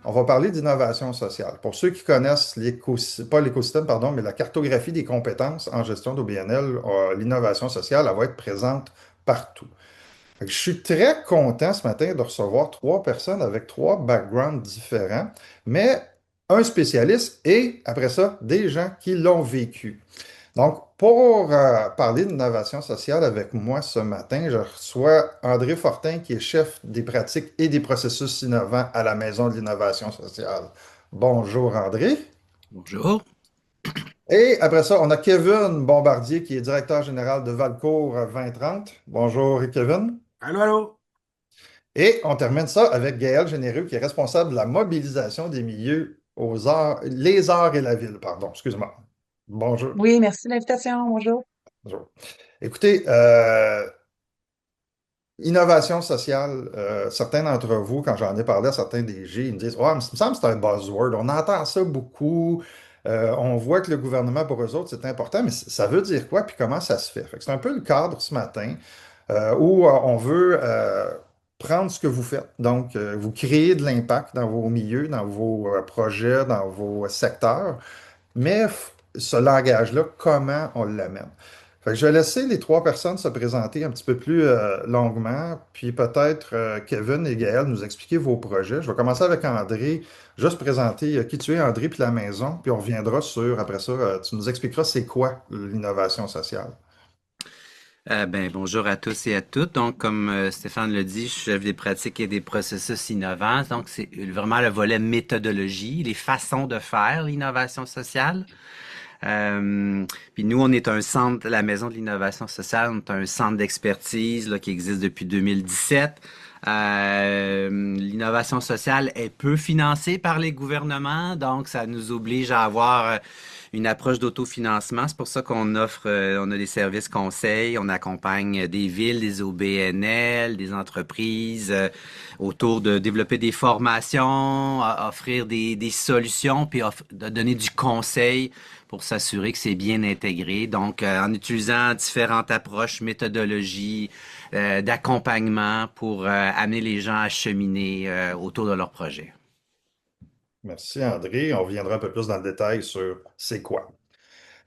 on va parler d'innovation sociale. Pour ceux qui connaissent pas l'écosystème, pardon, mais la cartographie des compétences en gestion d'OBNL, l'innovation sociale, elle va être présente partout. Fait que je suis très content ce matin de recevoir trois personnes avec trois backgrounds différents, mais un spécialiste et après ça, des gens qui l'ont vécu. Donc, pour parler d'innovation sociale avec moi ce matin, je reçois André Fortin, qui est chef des pratiques et des processus innovants à la Maison de l'innovation sociale. Bonjour André. Bonjour. Et après ça, on a Kevin Bombardier, qui est directeur général de Valcourt 2030. Bonjour Kevin. Allô, allô? Et on termine ça avec Gaël Généreux, qui est responsable de la mobilisation des milieux aux arts, les arts et la ville, pardon, excuse-moi. Bonjour. Oui, merci de l'invitation. Bonjour. Bonjour. Écoutez, innovation sociale, certains d'entre vous, quand j'en ai parlé à certains DG, ils me disent, ouais, mais ça me semble que c'est un buzzword. On entend ça beaucoup. On voit que le gouvernement, pour eux autres, c'est important, mais ça veut dire quoi? Puis comment ça se fait? Fait que c'est un peu le cadre ce matin où on veut prendre ce que vous faites. Donc, vous créez de l'impact dans vos milieux, dans vos projets, dans vos secteurs. Mais ce langage-là, comment on l'amène? Fait que je vais laisser les trois personnes se présenter un petit peu plus longuement, puis peut-être Kevin et Gaël nous expliquer vos projets. Je vais commencer avec André, juste présenter qui tu es, André, puis la maison, puis on reviendra sur, après ça, tu nous expliqueras c'est quoi l'innovation sociale. Bonjour à tous et à toutes. Donc, comme Stéphane le dit, je suis chef des pratiques et des processus innovants. Donc, c'est vraiment le volet méthodologie, les façons de faire l'innovation sociale. Euh, Puis nous, on est un centre, la Maison de l'innovation sociale, on est un centre d'expertise là, qui existe depuis 2017. L'innovation sociale est peu financée par les gouvernements, donc ça nous oblige à avoir une approche d'autofinancement. C'est pour ça qu'on offre, on a des services conseils, on accompagne des villes, des OBNL, des entreprises autour de développer des formations, offrir des solutions, puis de donner du conseil pour s'assurer que c'est bien intégré. Donc, en utilisant différentes approches, méthodologies, d'accompagnement pour amener les gens à cheminer autour de leur projet. Merci André. On reviendra un peu plus dans le détail sur c'est quoi.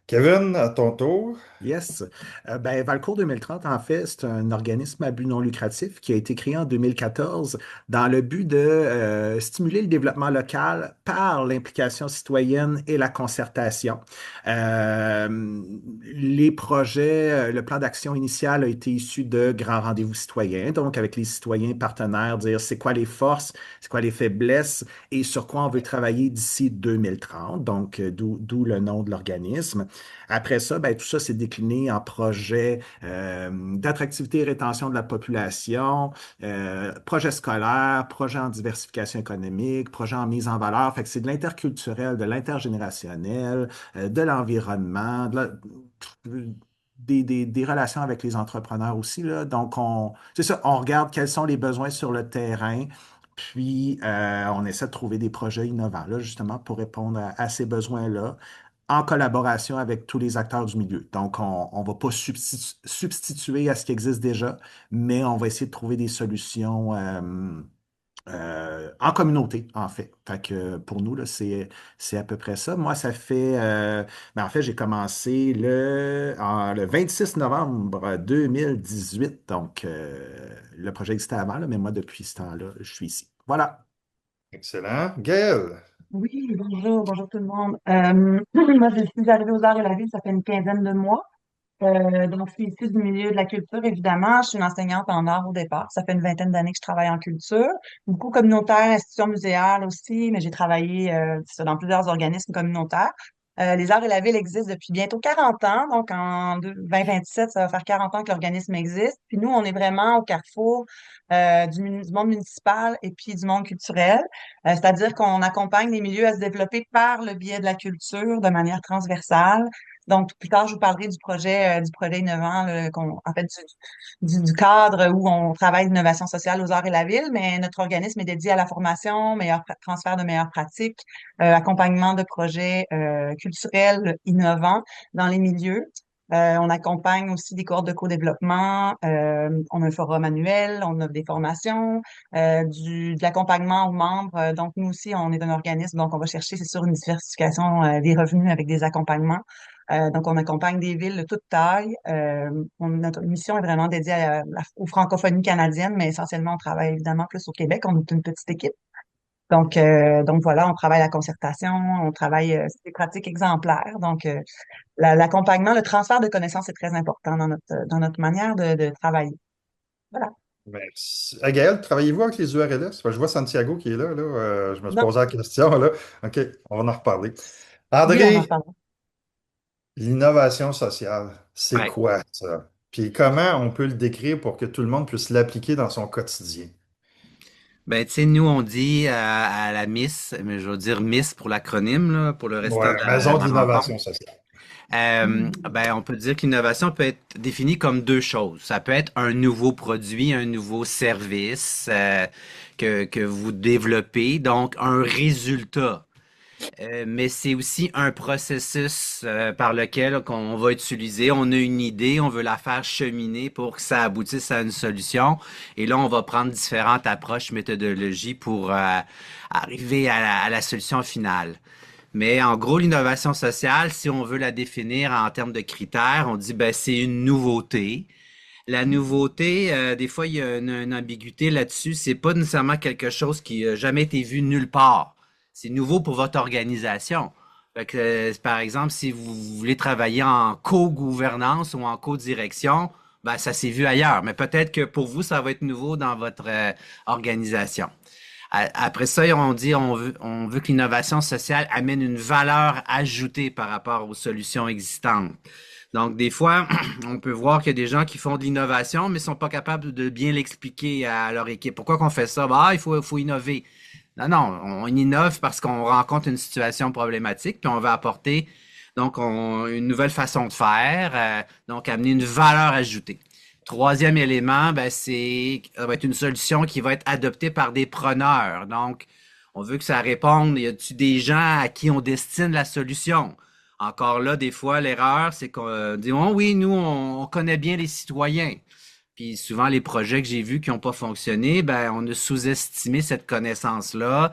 Kevin, à ton tour. Yes. Valcourt 2030, en fait, c'est un organisme à but non lucratif qui a été créé en 2014 dans le but de stimuler le développement local par l'implication citoyenne et la concertation. Les projets, le plan d'action initial a été issu de grands rendez-vous citoyens, donc avec les citoyens partenaires, dire c'est quoi les forces, c'est quoi les faiblesses et sur quoi on veut travailler d'ici 2030, donc d'où le nom de l'organisme. Après ça, tout ça s'est décliné en projets d'attractivité et rétention de la population, projets scolaires, projets en diversification économique, projets en mise en valeur. Fait que c'est de l'interculturel, de l'intergénérationnel, de l'environnement, des relations avec les entrepreneurs aussi, là. Donc, c'est ça, on regarde quels sont les besoins sur le terrain. Puis, on essaie de trouver des projets innovants, là, justement, pour répondre à ces besoins-là en collaboration avec tous les acteurs du milieu. Donc, on ne va pas substituer à ce qui existe déjà, mais on va essayer de trouver des solutions en communauté, en fait. Fait que pour nous, là, c'est à peu près ça. Moi, ça fait... en fait, j'ai commencé le 26 novembre 2018. Donc, le projet existait avant, là, mais moi, depuis ce temps-là, je suis ici. Voilà. Excellent. Gaël. Oui, bonjour tout le monde. Moi, je suis arrivée aux Arts et la Ville, ça fait une quinzaine de mois. Donc, je suis issue du milieu de la culture, évidemment. Je suis une enseignante en art au départ. Ça fait une vingtaine d'années que je travaille en culture. Beaucoup communautaire, institution muséale aussi, mais j'ai travaillé c'est ça, dans plusieurs organismes communautaires. Les Arts et la Ville existent depuis bientôt 40 ans. Donc, en 2027, ça va faire 40 ans que l'organisme existe. Puis nous, on est vraiment au carrefour du monde municipal et puis du monde culturel. C'est-à-dire qu'on accompagne les milieux à se développer par le biais de la culture de manière transversale. Donc, plus tard, je vous parlerai du projet innovant, là, en fait, du cadre où on travaille l'innovation sociale aux arts et la ville, mais notre organisme est dédié à la formation, transfert de meilleures pratiques, accompagnement de projets culturels innovants dans les milieux. On accompagne aussi des cohortes de co-développement. On a un forum annuel, on a des formations, de l'accompagnement aux membres. Donc, nous aussi, on est un organisme, donc on va chercher, c'est sûr, une diversification des revenus avec des accompagnements. Donc, on accompagne des villes de toute taille. Notre mission est vraiment dédiée aux francophonies canadiennes, mais essentiellement, on travaille évidemment plus au Québec. On est une petite équipe. Donc voilà, on travaille la concertation, on travaille des pratiques exemplaires. Donc, l'accompagnement, le transfert de connaissances est très important dans notre manière de travailler. Voilà. Merci. Gaël, travaillez-vous avec les URLS? Parce que je vois Santiago qui est là, je me suis Non, posé la question, là. OK, on va en reparler. oui, on en André, reparle. l'innovation sociale, c'est Ouais. quoi ça? Puis comment on peut le décrire pour que tout le monde puisse l'appliquer dans son quotidien? Ben, tu sais, nous, on dit à la Miss, mais je veux dire Miss pour l'acronyme, là, pour le restant Ouais, de maison de la rencontre. l'innovation sociale. Ben, on peut dire que l'innovation peut être définie comme deux choses. Ça peut être un nouveau produit, un nouveau service que vous développez, donc un résultat. Mais c'est aussi un processus par lequel qu'on va utiliser. On a une idée, on veut la faire cheminer pour que ça aboutisse à une solution. Et là, on va prendre différentes approches, méthodologies pour arriver à la solution finale. Mais en gros, l'innovation sociale, si on veut la définir en termes de critères, on dit ben c'est une nouveauté. La nouveauté, des fois, il y a une ambiguïté là-dessus. C'est pas nécessairement quelque chose qui a jamais été vu nulle part. C'est nouveau pour votre organisation. Fait que, par exemple, si vous voulez travailler en co-gouvernance ou en co-direction, ben, ça s'est vu ailleurs. Mais peut-être que pour vous, ça va être nouveau dans votre organisation. Après ça, on dit on veut que l'innovation sociale amène une valeur ajoutée par rapport aux solutions existantes. Donc, des fois, on peut voir qu'il y a des gens qui font de l'innovation, mais sont pas capables de bien l'expliquer à leur équipe. Pourquoi qu'on fait ça? Bah, faut innover. Non, non, on innove parce qu'on rencontre une situation problématique, puis on va apporter une nouvelle façon de faire, donc amener une valeur ajoutée. Troisième élément, ben, ça va être une solution qui va être adoptée par des preneurs. Donc, on veut que ça réponde, y a-tu des gens à qui on destine la solution? Encore là, des fois, l'erreur, c'est qu'on dit, oh oui, nous, on connaît bien les citoyens. Puis souvent, les projets que j'ai vus qui n'ont pas fonctionné, ben, on a sous-estimé cette connaissance-là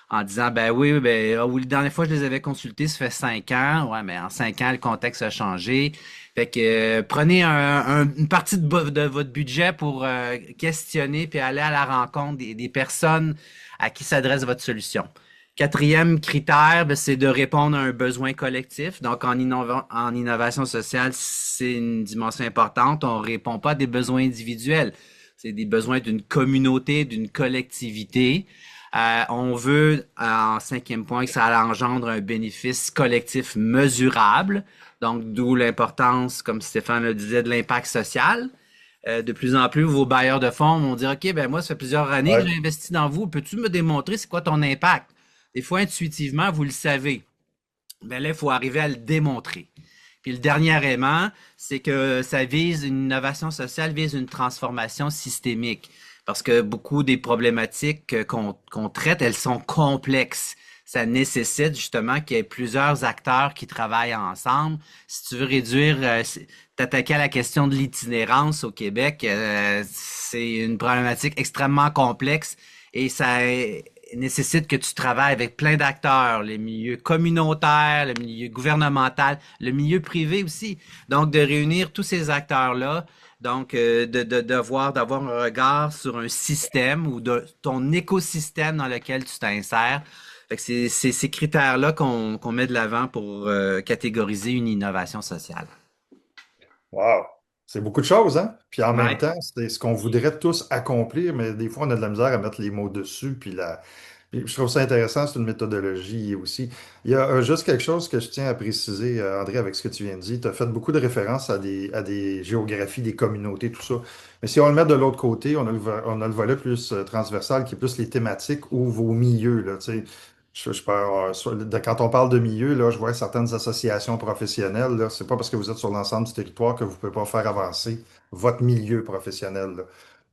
en disant, ben oui, ben, ah oui, la dernière fois que je les avais consultés, ça fait 5 ans. Ouais, mais en 5 ans, le contexte a changé. Fait que prenez une partie de votre budget pour questionner puis aller à la rencontre des personnes à qui s'adresse votre solution. Quatrième critère, ben, c'est de répondre à un besoin collectif. Donc, en innovation sociale, c'est une dimension importante. On répond pas à des besoins individuels. C'est des besoins d'une communauté, d'une collectivité. On veut, en cinquième point, que ça engendre un bénéfice collectif mesurable. Donc, d'où l'importance, comme Stéphane le disait, de l'impact social. De plus en plus, vos bailleurs de fonds vont dire, OK, ben moi, ça fait plusieurs années que Ouais. j'ai investi dans vous. Peux-tu me démontrer c'est quoi ton impact? Des fois, intuitivement, vous le savez. Mais là, il faut arriver à le démontrer. Puis le dernier élément, c'est que une innovation sociale vise une transformation systémique. Parce que beaucoup des problématiques qu'on traite, elles sont complexes. Ça nécessite justement qu'il y ait plusieurs acteurs qui travaillent ensemble. Si tu veux réduire, t'attaquer à la question de l'itinérance au Québec, c'est une problématique extrêmement complexe et ça nécessite que tu travailles avec plein d'acteurs, les milieux communautaires, le milieu gouvernemental, le milieu privé aussi. Donc, de réunir tous ces acteurs-là, donc d'avoir un regard sur un système ou de ton écosystème dans lequel tu t'insères. Fait que c'est ces critères-là qu'on met de l'avant pour catégoriser une innovation sociale. Wow! C'est beaucoup de choses, hein? Puis en même Ouais. temps, c'est ce qu'on voudrait tous accomplir, mais des fois, on a de la misère à mettre les mots dessus. Puis je trouve ça intéressant, c'est une méthodologie aussi. Il y a juste quelque chose que je tiens à préciser, André, avec ce que tu viens de dire. Tu as fait beaucoup de références à des géographies, des communautés, tout ça. Mais si on le met de l'autre côté, on a le volet plus transversal qui est plus les thématiques ou vos milieux, là, tu sais. Quand on parle de milieu, là, je vois certaines associations professionnelles, là, c'est pas parce que vous êtes sur l'ensemble du territoire que vous pouvez pas faire avancer votre milieu professionnel, là.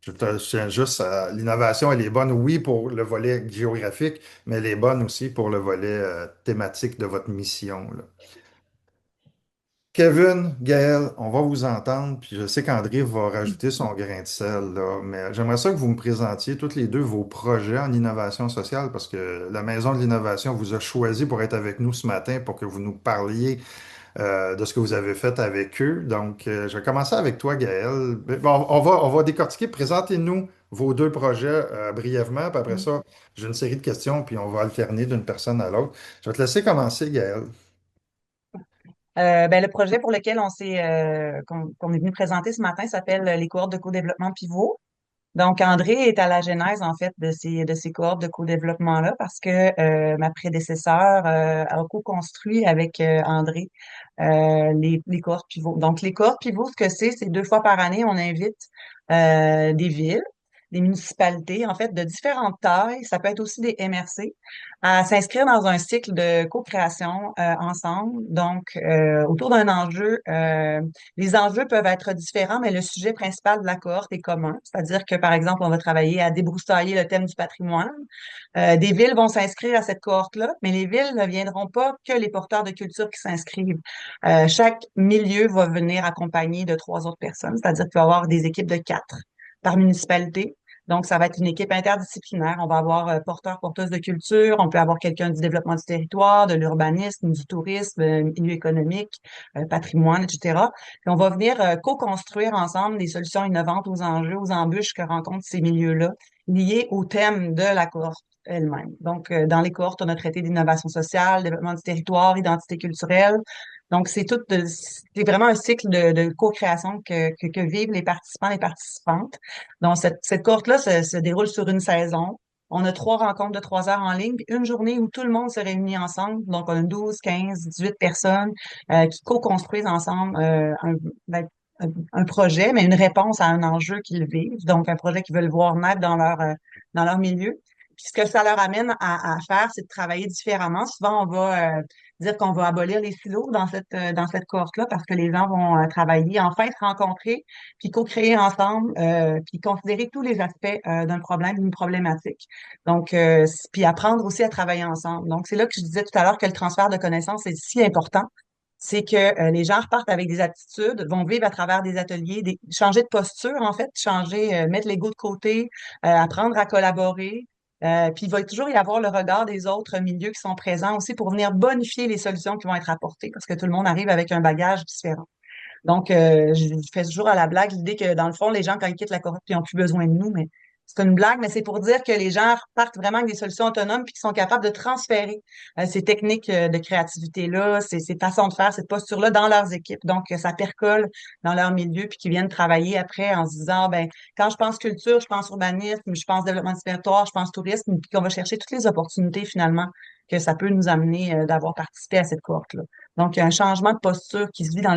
Je tiens juste à l'innovation, elle est bonne, oui, pour le volet géographique, mais elle est bonne aussi pour le volet thématique de votre mission, là. Kevin, Gaël, on va vous entendre, puis je sais qu'André va rajouter son grain de sel, là, mais j'aimerais ça que vous me présentiez toutes les deux vos projets en innovation sociale, parce que la Maison de l'innovation vous a choisi pour être avec nous ce matin, pour que vous nous parliez de ce que vous avez fait avec eux. Donc, je vais commencer avec toi, Gaël. Bon, on va décortiquer. Présentez-nous vos deux projets brièvement, puis après ça, j'ai une série de questions, puis on va alterner d'une personne à l'autre. Je vais te laisser commencer, Gaël. Ben, le projet pour lequel qu'on est venu présenter ce matin s'appelle les cohortes de co-développement pivot. Donc, André est à la genèse, en fait, de ces cohortes de co-développement-là parce que ma prédécesseur a co-construit avec André les cohortes pivots. Donc, les cohortes pivots, ce que c'est 2 fois par année, on invite des villes, des municipalités, en fait, de différentes tailles, ça peut être aussi des MRC, à s'inscrire dans un cycle de co-création ensemble. Donc, autour d'un enjeu, les enjeux peuvent être différents, mais le sujet principal de la cohorte est commun. C'est-à-dire que, par exemple, on va travailler à débroussailler le thème du patrimoine. Des villes vont s'inscrire à cette cohorte-là, mais les villes ne viendront pas que les porteurs de culture qui s'inscrivent. Chaque milieu va venir accompagné de 3 autres personnes, c'est-à-dire qu'il va y avoir des équipes de 4 par municipalité. Donc, ça va être une équipe interdisciplinaire. On va avoir porteurs, porteuses de culture. On peut avoir quelqu'un du développement du territoire, de l'urbanisme, du tourisme, milieu économique, patrimoine, etc. Puis on va venir co-construire ensemble des solutions innovantes aux enjeux, aux embûches que rencontrent ces milieux-là, liés au thème de la cohorte elle-même. Donc, dans les cohortes, on a traité d'innovation sociale, développement du territoire, identité culturelle. Donc, c'est vraiment un cycle de co-création que vivent les participants et participantes. Donc, cette cohorte-là se déroule sur une saison. On a 3 rencontres de 3 heures en ligne, puis une journée où tout le monde se réunit ensemble. Donc, on a 12, 15, 18 personnes qui co-construisent ensemble ben, un projet, mais une réponse à un enjeu qu'ils vivent. Donc, un projet qu'ils veulent voir naître dans leur milieu. Puis ce que ça leur amène à faire, c'est de travailler différemment. Souvent, on va dire qu'on va abolir les silos dans cette cohorte-là parce que les gens vont travailler, enfin se rencontrer, puis co-créer ensemble, puis considérer tous les aspects d'un problème, d'une problématique. Donc, puis apprendre aussi à travailler ensemble. Donc, c'est là que je disais tout à l'heure que le transfert de connaissances est si important. C'est que les gens repartent avec des aptitudes, vont vivre à travers des ateliers, changer de posture, en fait, changer, mettre l'ego de côté, apprendre à collaborer. Puis il va toujours y avoir le regard des autres milieux qui sont présents aussi pour venir bonifier les solutions qui vont être apportées parce que tout le monde arrive avec un bagage différent. Donc, je fais toujours à la blague l'idée que, dans le fond, les gens, quand ils quittent la cohorte, ils n'ont plus besoin de nous, mais c'est une blague, mais c'est pour dire que les gens partent vraiment avec des solutions autonomes puis qui sont capables de transférer ces techniques de créativité-là, ces façons de faire, cette posture-là dans leurs équipes. Donc, ça percole dans leur milieu puis qu'ils viennent travailler après en se disant, ben, quand je pense culture, je pense urbanisme, je pense développement du territoire, je pense tourisme, puis qu'on va chercher toutes les opportunités finalement que ça peut nous amener d'avoir participé à cette cohorte-là. Donc, il y a un changement de posture qui se vit dans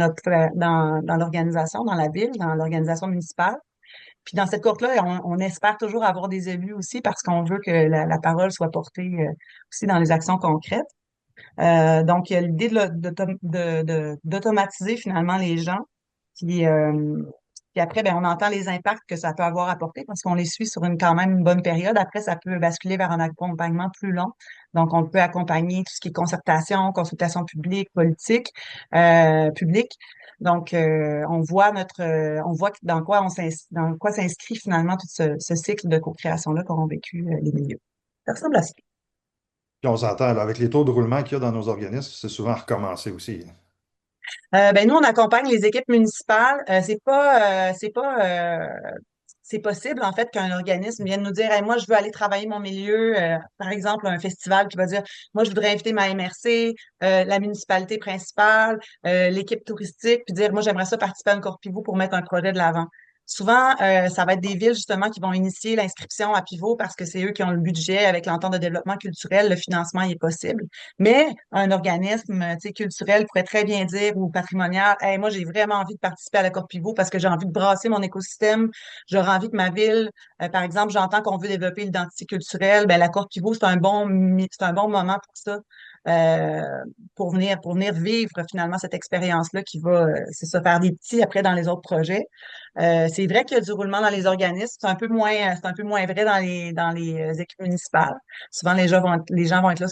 l'organisation, dans la ville, dans l'organisation municipale. Puis dans cette cohorte-là, on espère toujours avoir des élus aussi parce qu'on veut que la parole soit portée aussi dans les actions concrètes. Donc, il y a l'idée d'automatiser finalement les gens. Puis, puis après, ben, on entend les impacts que ça peut avoir apporté parce qu'on les suit sur une quand même une bonne période. Après, ça peut basculer vers un accompagnement plus long. Donc, on peut accompagner tout ce qui est concertation, consultation publique, politique, publique. Donc, on voit dans quoi s'inscrit finalement tout ce cycle de co-création-là qu'auront vécu les milieux. Ça ressemble à ça. Puis on s'entend, là, avec les taux de roulement qu'il y a dans nos organismes, c'est souvent recommencé aussi. Ben nous, on accompagne les équipes municipales. C'est possible en fait qu'un organisme vienne nous dire, hey, moi, je veux aller travailler mon milieu. Par exemple, un festival qui va dire, moi, je voudrais inviter ma MRC, la municipalité principale, l'équipe touristique, puis dire, moi, j'aimerais ça participer à un corps pivot pour mettre un projet de l'avant. Souvent, ça va être des villes justement qui vont initier l'inscription à Pivot parce que c'est eux qui ont le budget avec l'entente de développement culturel, le financement y est possible. Mais un organisme, tu sais, culturel pourrait très bien dire ou patrimonial, hey, moi j'ai vraiment envie de participer à l'accord Pivot parce que j'ai envie de brasser mon écosystème, j'aurais envie que ma ville, par exemple, j'entends qu'on veut développer l'identité culturelle, ben l'accord Pivot c'est un bon moment pour ça. euh, pour venir vivre finalement cette expérience-là qui va, c'est ça, faire des petits après dans les autres projets. C'est vrai qu'il y a du roulement dans les organismes. C'est un peu moins vrai dans les équipes municipales. Souvent, les gens vont être là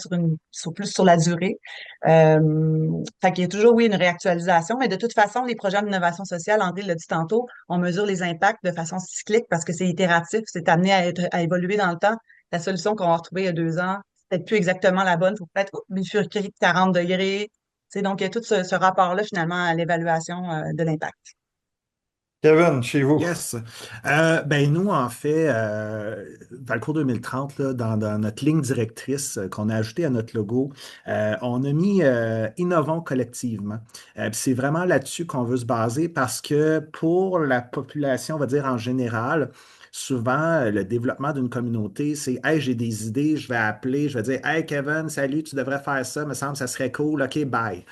plus sur la durée. Fait qu'il y a toujours, oui, une réactualisation, mais de toute façon, les projets d'innovation sociale, André l'a dit tantôt, on mesure les impacts de façon cyclique parce que c'est itératif, c'est amené à évoluer dans le temps. La solution qu'on va retrouver il y a 2 ans, c'est peut-être plus exactement la bonne. Il faut peut-être bifurquer de 40 degrés. Donc, il y a tout ce rapport-là, finalement, à l'évaluation de l'impact. Kevin, chez vous. Yes. Ben nous, en fait, Valcourt 2030, là, dans notre ligne directrice qu'on a ajoutée à notre logo, on a mis innovons collectivement. Puis c'est vraiment là-dessus qu'on veut se baser parce que pour la population, on va dire en général, souvent, le développement d'une communauté, c'est Hey, j'ai des idées, je vais appeler, je vais dire Hey Kevin, salut, tu devrais faire ça, me semble, ça serait cool, OK, bye.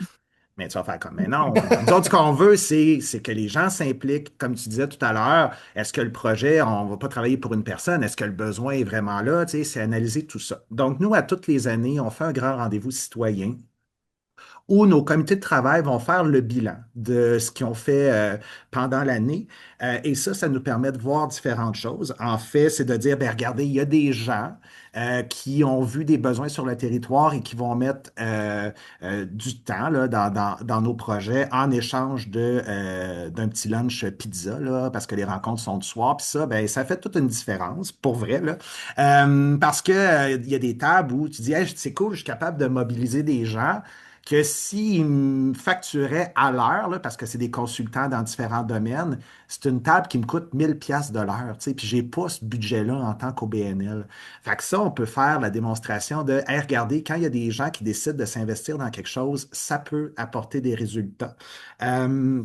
Mais tu vas faire comme, mais non. Nous autres, ce qu'on veut, c'est que les gens s'impliquent, comme tu disais tout à l'heure. Est-ce que le projet, on ne va pas travailler pour une personne? Est-ce que le besoin est vraiment là? Tu sais, c'est analyser tout ça. Donc, nous, à toutes les années, on fait un grand rendez-vous citoyen où nos comités de travail vont faire le bilan de ce qu'ils ont fait pendant l'année. Et ça nous permet de voir différentes choses. En fait, c'est de dire, ben, regardez, il y a des gens qui ont vu des besoins sur le territoire et qui vont mettre du temps là, dans nos projets en échange d'un petit lunch pizza, là, parce que les rencontres sont du soir. Puis ça, ben, ça fait toute une différence, pour vrai. Là. Parce que, il y a des tables où tu dis, hey, c'est cool, je suis capable de mobiliser des gens que s'ils me facturaient à l'heure, là, parce que c'est des consultants dans différents domaines, c'est une table qui me coûte 1000 pièces de l'heure, tu sais, puis j'ai pas ce budget-là en tant qu'OBNL. Fait que ça, on peut faire la démonstration de, hey, regardez, quand il y a des gens qui décident de s'investir dans quelque chose, ça peut apporter des résultats. Euh,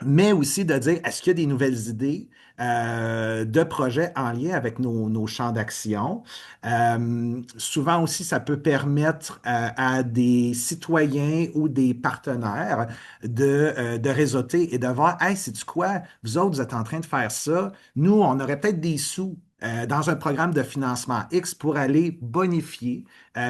mais aussi de dire, est-ce qu'il y a des nouvelles idées de projets en lien avec nos champs d'action? Souvent aussi, ça peut permettre à des citoyens ou des partenaires de réseauter et de voir, hey, c'est-tu quoi? Vous autres, vous êtes en train de faire ça. Nous, on aurait peut-être des sous dans un programme de financement X pour aller bonifier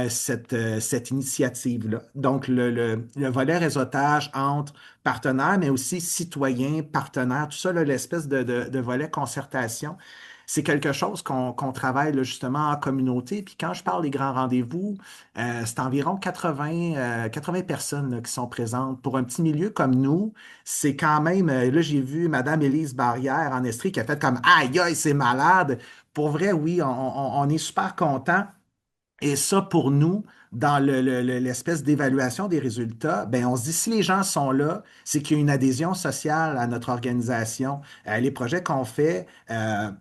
cette initiative-là. Donc, le volet réseautage entre partenaires, mais aussi citoyens, partenaires, tout ça, là, l'espèce de volet concertation. C'est quelque chose qu'on travaille là, justement en communauté. Puis quand je parle des grands rendez-vous, c'est environ 80 personnes là, qui sont présentes. Pour un petit milieu comme nous, c'est quand même, là j'ai vu Madame Élise Barrière en Estrie qui a fait comme Aïe, aïe, c'est malade. Pour vrai, oui, on est super content. Et ça, pour nous, dans l'espèce d'évaluation des résultats, ben, on se dit, si les gens sont là, c'est qu'il y a une adhésion sociale à notre organisation. Les projets qu'on fait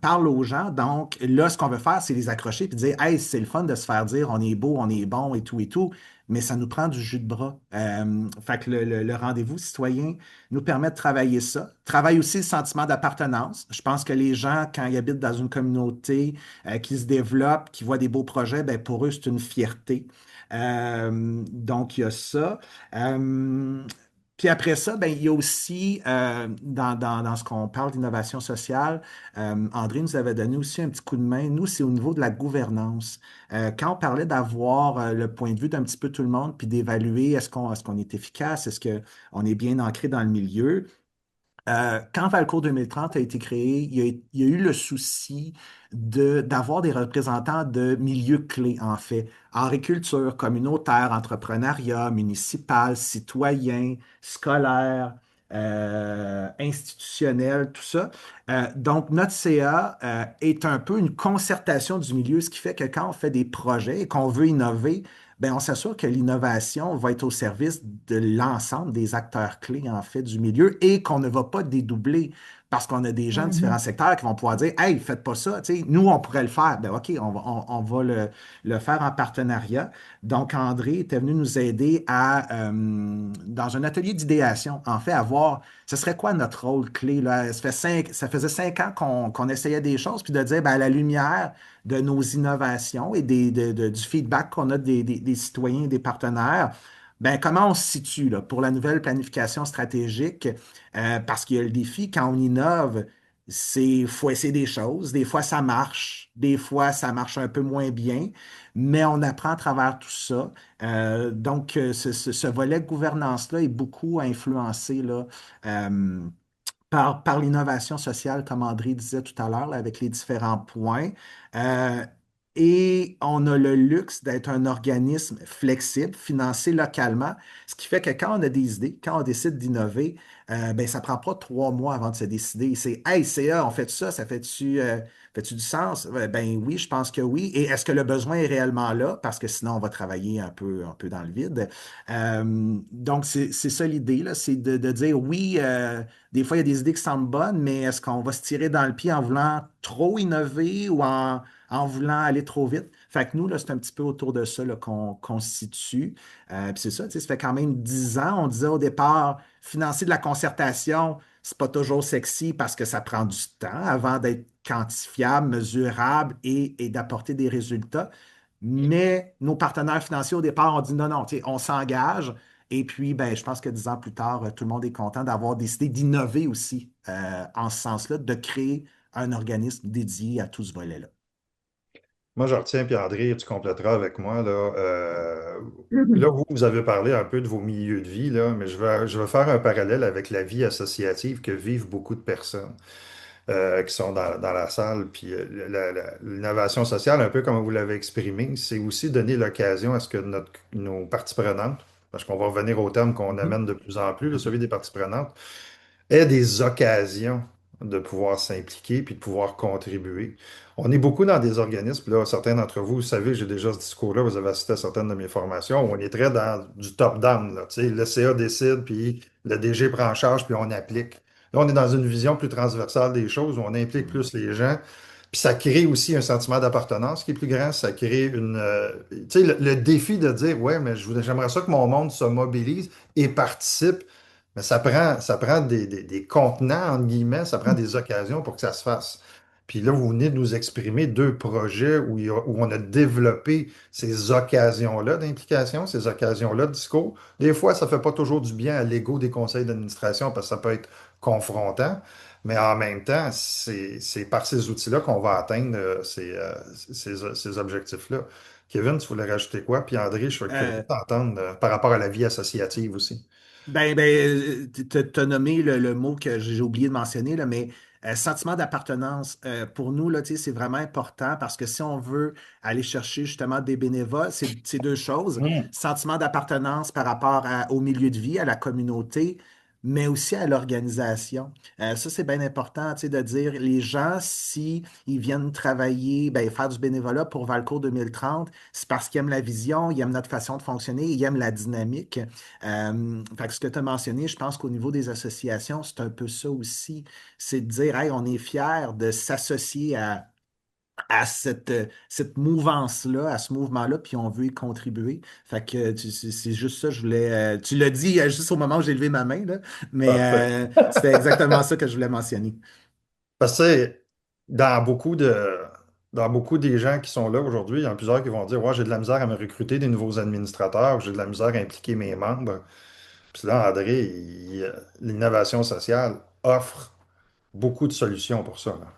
parlent aux gens. Donc, là, ce qu'on veut faire, c'est les accrocher et dire, hey, c'est le fun de se faire dire, on est beau, on est bon et tout et tout. Mais ça nous prend du jus de bras. Fait que le rendez-vous citoyen nous permet de travailler ça. Travaille aussi le sentiment d'appartenance. Je pense que les gens, quand ils habitent dans une communauté, qui se développent, qui voient des beaux projets, ben pour eux, c'est une fierté. Donc, il y a ça. Euh, Puis après ça, ben, il y a aussi, dans ce qu'on parle d'innovation sociale, André nous avait donné aussi un petit coup de main. Nous, c'est au niveau de la gouvernance. Quand on parlait d'avoir le point de vue d'un petit peu tout le monde, puis d'évaluer est-ce qu'on est efficace, est-ce qu'on est bien ancré dans le milieu, quand Valcourt 2030 a été créé, il y a eu le souci d'avoir des représentants de milieux clés, en fait. Agriculture, communautaire, entrepreneuriat, municipal, citoyen, scolaire, institutionnel, tout ça. Donc, notre CA est un peu une concertation du milieu, ce qui fait que quand on fait des projets et qu'on veut innover, ben, on s'assure que l'innovation va être au service de l'ensemble des acteurs clés, en fait, du milieu et qu'on ne va pas dédoubler parce qu'on a des gens de différents Mhm. secteurs qui vont pouvoir dire, Hey, faites pas ça. Tu sais, nous, on pourrait le faire. Ben, OK, on va le faire en partenariat. Donc, André était venu nous aider dans un atelier d'idéation, en fait, à voir ce serait quoi notre rôle clé, là. Ça faisait 5 ans qu'on essayait des choses, puis de dire, ben, à la lumière de nos innovations et du feedback qu'on a des citoyens et des partenaires, ben, comment on se situe là, pour la nouvelle planification stratégique? Parce qu'il y a le défi, quand on innove, faut essayer des choses. Des fois, ça marche. Des fois, ça marche un peu moins bien. Mais on apprend à travers tout ça. Donc, ce volet gouvernance-là est beaucoup influencé là, euh, par l'innovation sociale, comme André disait tout à l'heure, là, avec les différents points. Euh, et on a le luxe d'être un organisme flexible, financé localement, ce qui fait que quand on a des idées, quand on décide d'innover, ben, ça ne prend pas 3 mois avant de se décider. C'est Hey, CA, on fait ça, ça fait-tu du sens? Ben oui, je pense que oui. Et est-ce que le besoin est réellement là? Parce que sinon, on va travailler un peu dans le vide. Donc, c'est ça l'idée, là, c'est de dire oui. Des fois, il y a des idées qui semblent bonnes, mais est-ce qu'on va se tirer dans le pied en voulant trop innover ou en voulant aller trop vite? Fait que nous, là, c'est un petit peu autour de ça là, qu'on se situe. Puis c'est ça, tu sais, ça fait quand même 10 ans. On disait au départ, financer de la concertation, c'est pas toujours sexy parce que ça prend du temps avant d'être quantifiable, mesurable et d'apporter des résultats. Mais nos partenaires financiers, au départ, ont dit non, non, tu sais, on s'engage. Et puis, ben, je pense que 10 ans plus tard, tout le monde est content d'avoir décidé d'innover aussi en ce sens-là, de créer un organisme dédié à tout ce volet-là. Moi, je retiens, puis André, tu compléteras avec moi, là. Là, vous avez parlé un peu de vos milieux de vie, là, mais je vais faire un parallèle avec la vie associative que vivent beaucoup de personnes qui sont dans la salle. Puis l'innovation sociale, un peu comme vous l'avez exprimé, c'est aussi donner l'occasion à ce que nos parties prenantes, parce qu'on va revenir au terme qu'on Mhm. amène de plus en plus, celui des parties prenantes, aient des occasions de pouvoir s'impliquer puis de pouvoir contribuer. On est beaucoup dans des organismes, là, certains d'entre vous, vous savez, j'ai déjà ce discours-là, vous avez assisté à certaines de mes formations, où on est très dans du top-down, là, tu sais, le CA décide, puis le DG prend en charge, puis on applique. Là, on est dans une vision plus transversale des choses, où on implique plus les gens, puis ça crée aussi un sentiment d'appartenance qui est plus grand, ça crée tu sais, le défi de dire, ouais, mais j'aimerais ça que mon monde se mobilise et participe. Mais ça prend des contenants, entre guillemets, ça prend des occasions pour que ça se fasse. Puis là, vous venez de nous exprimer deux projets où on a développé ces occasions-là d'implication, ces occasions-là de discours. Des fois, ça ne fait pas toujours du bien à l'ego des conseils d'administration parce que ça peut être confrontant, mais en même temps, c'est par ces outils-là qu'on va atteindre ces objectifs-là. Kevin, tu voulais rajouter quoi? Puis André, je suis curieux de Euh, t'entendre par rapport à la vie associative aussi. t'as nommé le mot que j'ai oublié de mentionner, là, mais sentiment d'appartenance, pour nous, là, tu sais, c'est vraiment important parce que si on veut aller chercher justement des bénévoles, c'est deux choses. Sentiment d'appartenance par rapport au milieu de vie, à la communauté, mais aussi à l'organisation. Ça, c'est bien important, tu sais, de dire les gens, si ils viennent travailler, ben, faire du bénévolat pour Valcourt 2030, c'est parce qu'ils aiment la vision, ils aiment notre façon de fonctionner, ils aiment la dynamique. Fait que ce que tu as mentionné, je pense qu'au niveau des associations, c'est un peu ça aussi. C'est de dire, hey, on est fiers de s'associer à cette mouvance-là, à ce mouvement-là, puis on veut y contribuer. Fait que c'est juste ça, je voulais. Tu l'as dit juste au moment où j'ai levé ma main, là, mais Parfait. c'était exactement ça que je voulais mentionner. Parce que, tu sais, dans beaucoup des gens qui sont là aujourd'hui, il y en a plusieurs qui vont dire, ouais, j'ai de la misère à me recruter des nouveaux administrateurs, ou j'ai de la misère à impliquer mes membres. Puis là, André, l'innovation sociale offre beaucoup de solutions pour ça, là.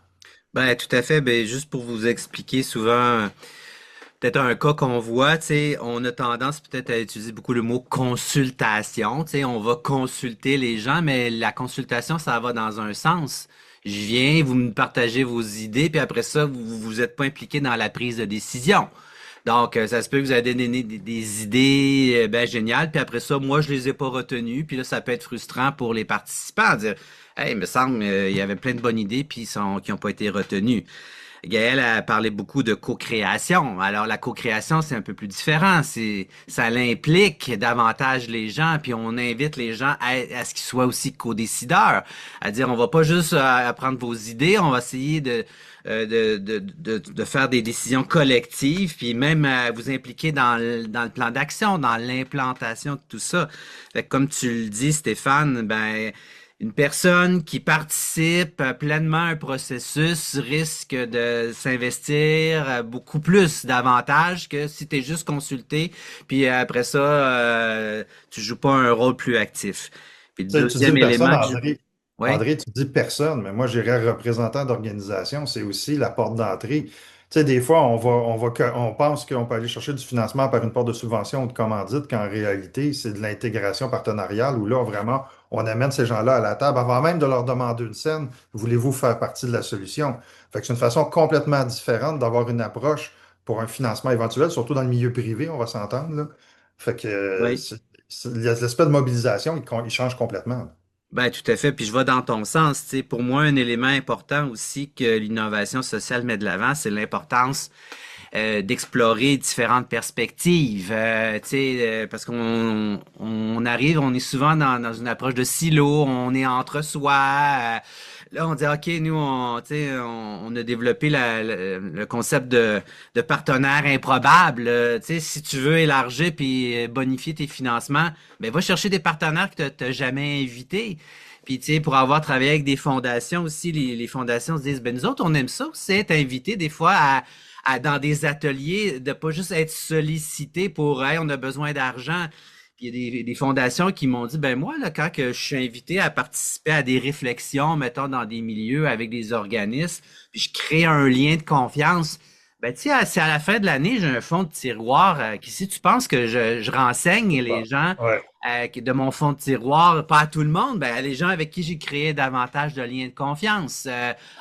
Ben, tout à fait. Ben, juste pour vous expliquer souvent, peut-être un cas qu'on voit, tu sais, on a tendance peut-être à utiliser beaucoup le mot consultation. Tu sais, on va consulter les gens, mais la consultation, ça va dans un sens. Je viens, vous me partagez vos idées, puis après ça, vous êtes pas impliqué dans la prise de décision. Donc, ça se peut que vous avez donné des idées ben, géniales, puis après ça, moi, je les ai pas retenues, puis là, ça peut être frustrant pour les participants, dire, hey, il me semble, il y avait plein de bonnes idées, puis qui ont pas été retenues. Gaëlle a parlé beaucoup de co-création. Alors, la co-création, c'est un peu plus différent. Ça l'implique davantage les gens, puis on invite les gens à ce qu'ils soient aussi co-décideurs. À dire, on va pas juste prendre vos idées, on va essayer de faire des décisions collectives, puis même vous impliquer dans le plan d'action, dans l'implantation de tout ça. Fait que comme tu le dis, Stéphane, ben, une personne qui participe pleinement à un processus risque de s'investir beaucoup plus davantage que si tu es juste consulté, puis après ça, tu joues pas un rôle plus actif. Puis le Tu sais, tu dis deuxième une personne, élément que je... André. Oui, André, tu dis personne, mais moi, j'irais représentant d'organisation, c'est aussi la porte d'entrée. Tu sais, des fois, on pense qu'on peut aller chercher du financement par une porte de subvention ou de commandite, qu'en réalité, c'est de l'intégration partenariale où là, vraiment, on amène ces gens-là à la table avant même de leur demander une scène. Voulez-vous faire partie de la solution? Fait que c'est une façon complètement différente d'avoir une approche pour un financement éventuel, surtout dans le milieu privé, on va s'entendre, là. Fait que oui. l'aspect de mobilisation, il change complètement. Ben, tout à fait. Puis je vais dans ton sens. Tu sais, pour moi, un élément important aussi que l'innovation sociale met de l'avant, c'est l'importance d'explorer différentes perspectives. Tu sais, parce qu'on arrive, on est souvent dans une approche de silo, on est entre soi. Là, on dit, OK, nous, tu sais, on a développé le concept de partenaire improbable. Tu sais, si tu veux élargir puis bonifier tes financements, ben va chercher des partenaires que tu n'as jamais invités. Puis, tu sais, pour avoir travaillé avec des fondations aussi, les fondations se disent, ben nous autres, on aime ça aussi, être invités des fois dans des ateliers, de pas juste être sollicité pour, hey, on a besoin d'argent. Puis il y a des fondations qui m'ont dit, ben moi, là, quand que je suis invité à participer à des réflexions, mettons, dans des milieux avec des organismes, puis je crée un lien de confiance, ben tu sais, c'est à la fin de l'année, j'ai un fond de tiroir qui, si tu penses que je renseigne les Bon. gens Ouais. de mon fond de tiroir, pas à tout le monde, ben à les gens avec qui j'ai créé davantage de liens de confiance.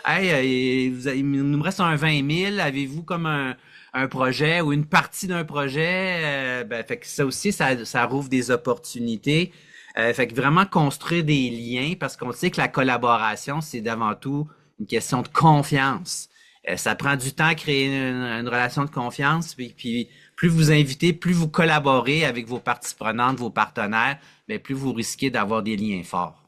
Hey, il nous me reste un 20 000, avez-vous comme un projet ou une partie d'un projet? Ben, fait que ça aussi, ça rouvre des opportunités. Fait que vraiment construire des liens parce qu'on sait que la collaboration, c'est d'avant tout une question de confiance. Ça prend du temps à créer une relation de confiance, puis plus vous invitez, plus vous collaborez avec vos parties prenantes, vos partenaires, mais plus vous risquez d'avoir des liens forts.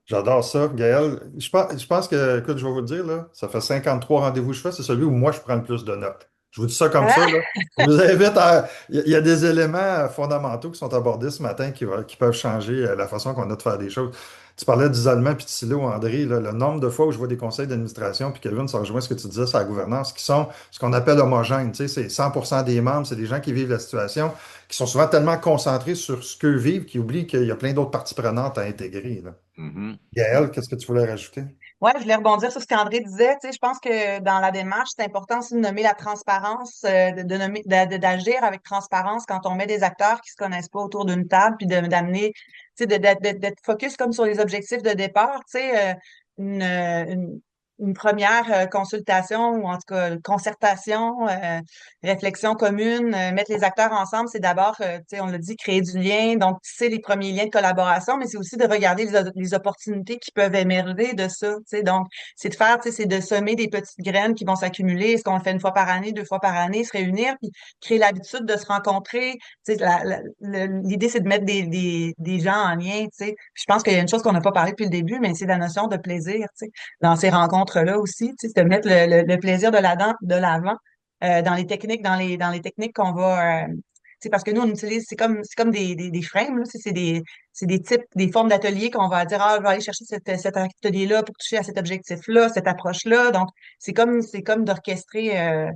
J'adore ça, Gaël. Je pense que, écoute, je vais vous le dire, là, ça fait 53 rendez-vous que je fais, c'est celui où moi je prends le plus de notes. Je vous dis ça comme ça, là. Je vous invite à. Il y a des éléments fondamentaux qui sont abordés ce matin qui peuvent changer la façon qu'on a de faire des choses. Tu parlais d'isolement puis de silo, André, là, le nombre de fois où je vois des conseils d'administration, puis Kevin, ça rejoint ce que tu disais sur la gouvernance, qui sont ce qu'on appelle homogènes. Tu sais, c'est 100% des membres, c'est des gens qui vivent la situation, qui sont souvent tellement concentrés sur ce qu'eux vivent qu'ils oublient qu'il y a plein d'autres parties prenantes à intégrer, là. Mhm. Gaël, qu'est-ce que tu voulais rajouter? Ouais, je voulais rebondir sur ce qu'André disait. Tu sais, je pense que dans la démarche, c'est important aussi de nommer la transparence, d'agir avec transparence quand on met des acteurs qui se connaissent pas autour d'une table, puis d'amener, tu sais, d'être focus comme sur les objectifs de départ. Tu sais, une première consultation ou en tout cas concertation, réflexion commune, mettre les acteurs ensemble, c'est d'abord, tu sais, on l'a dit, créer du lien, donc tisser les premiers liens de collaboration, mais c'est aussi de regarder les opportunités qui peuvent émerger de ça, tu sais. Donc, c'est de faire, tu sais, c'est de semer des petites graines qui vont s'accumuler. Est-ce qu'on le fait une fois par année, deux fois par année, se réunir, puis créer l'habitude de se rencontrer. Tu sais, l'idée, c'est de mettre des gens en lien, tu sais. Puis je pense qu'il y a une chose qu'on n'a pas parlé depuis le début, mais c'est la notion de plaisir, tu sais, dans ces rencontres-là aussi, tu sais, de mettre le plaisir de l'avant dans les techniques, dans les techniques qu'on va, parce que nous, on utilise, c'est comme des frames, là, c'est des types, des formes d'ateliers qu'on va dire, ah, je vais aller chercher cet atelier-là pour toucher à cet objectif-là, cette approche-là. Donc, c'est comme d'orchestrer,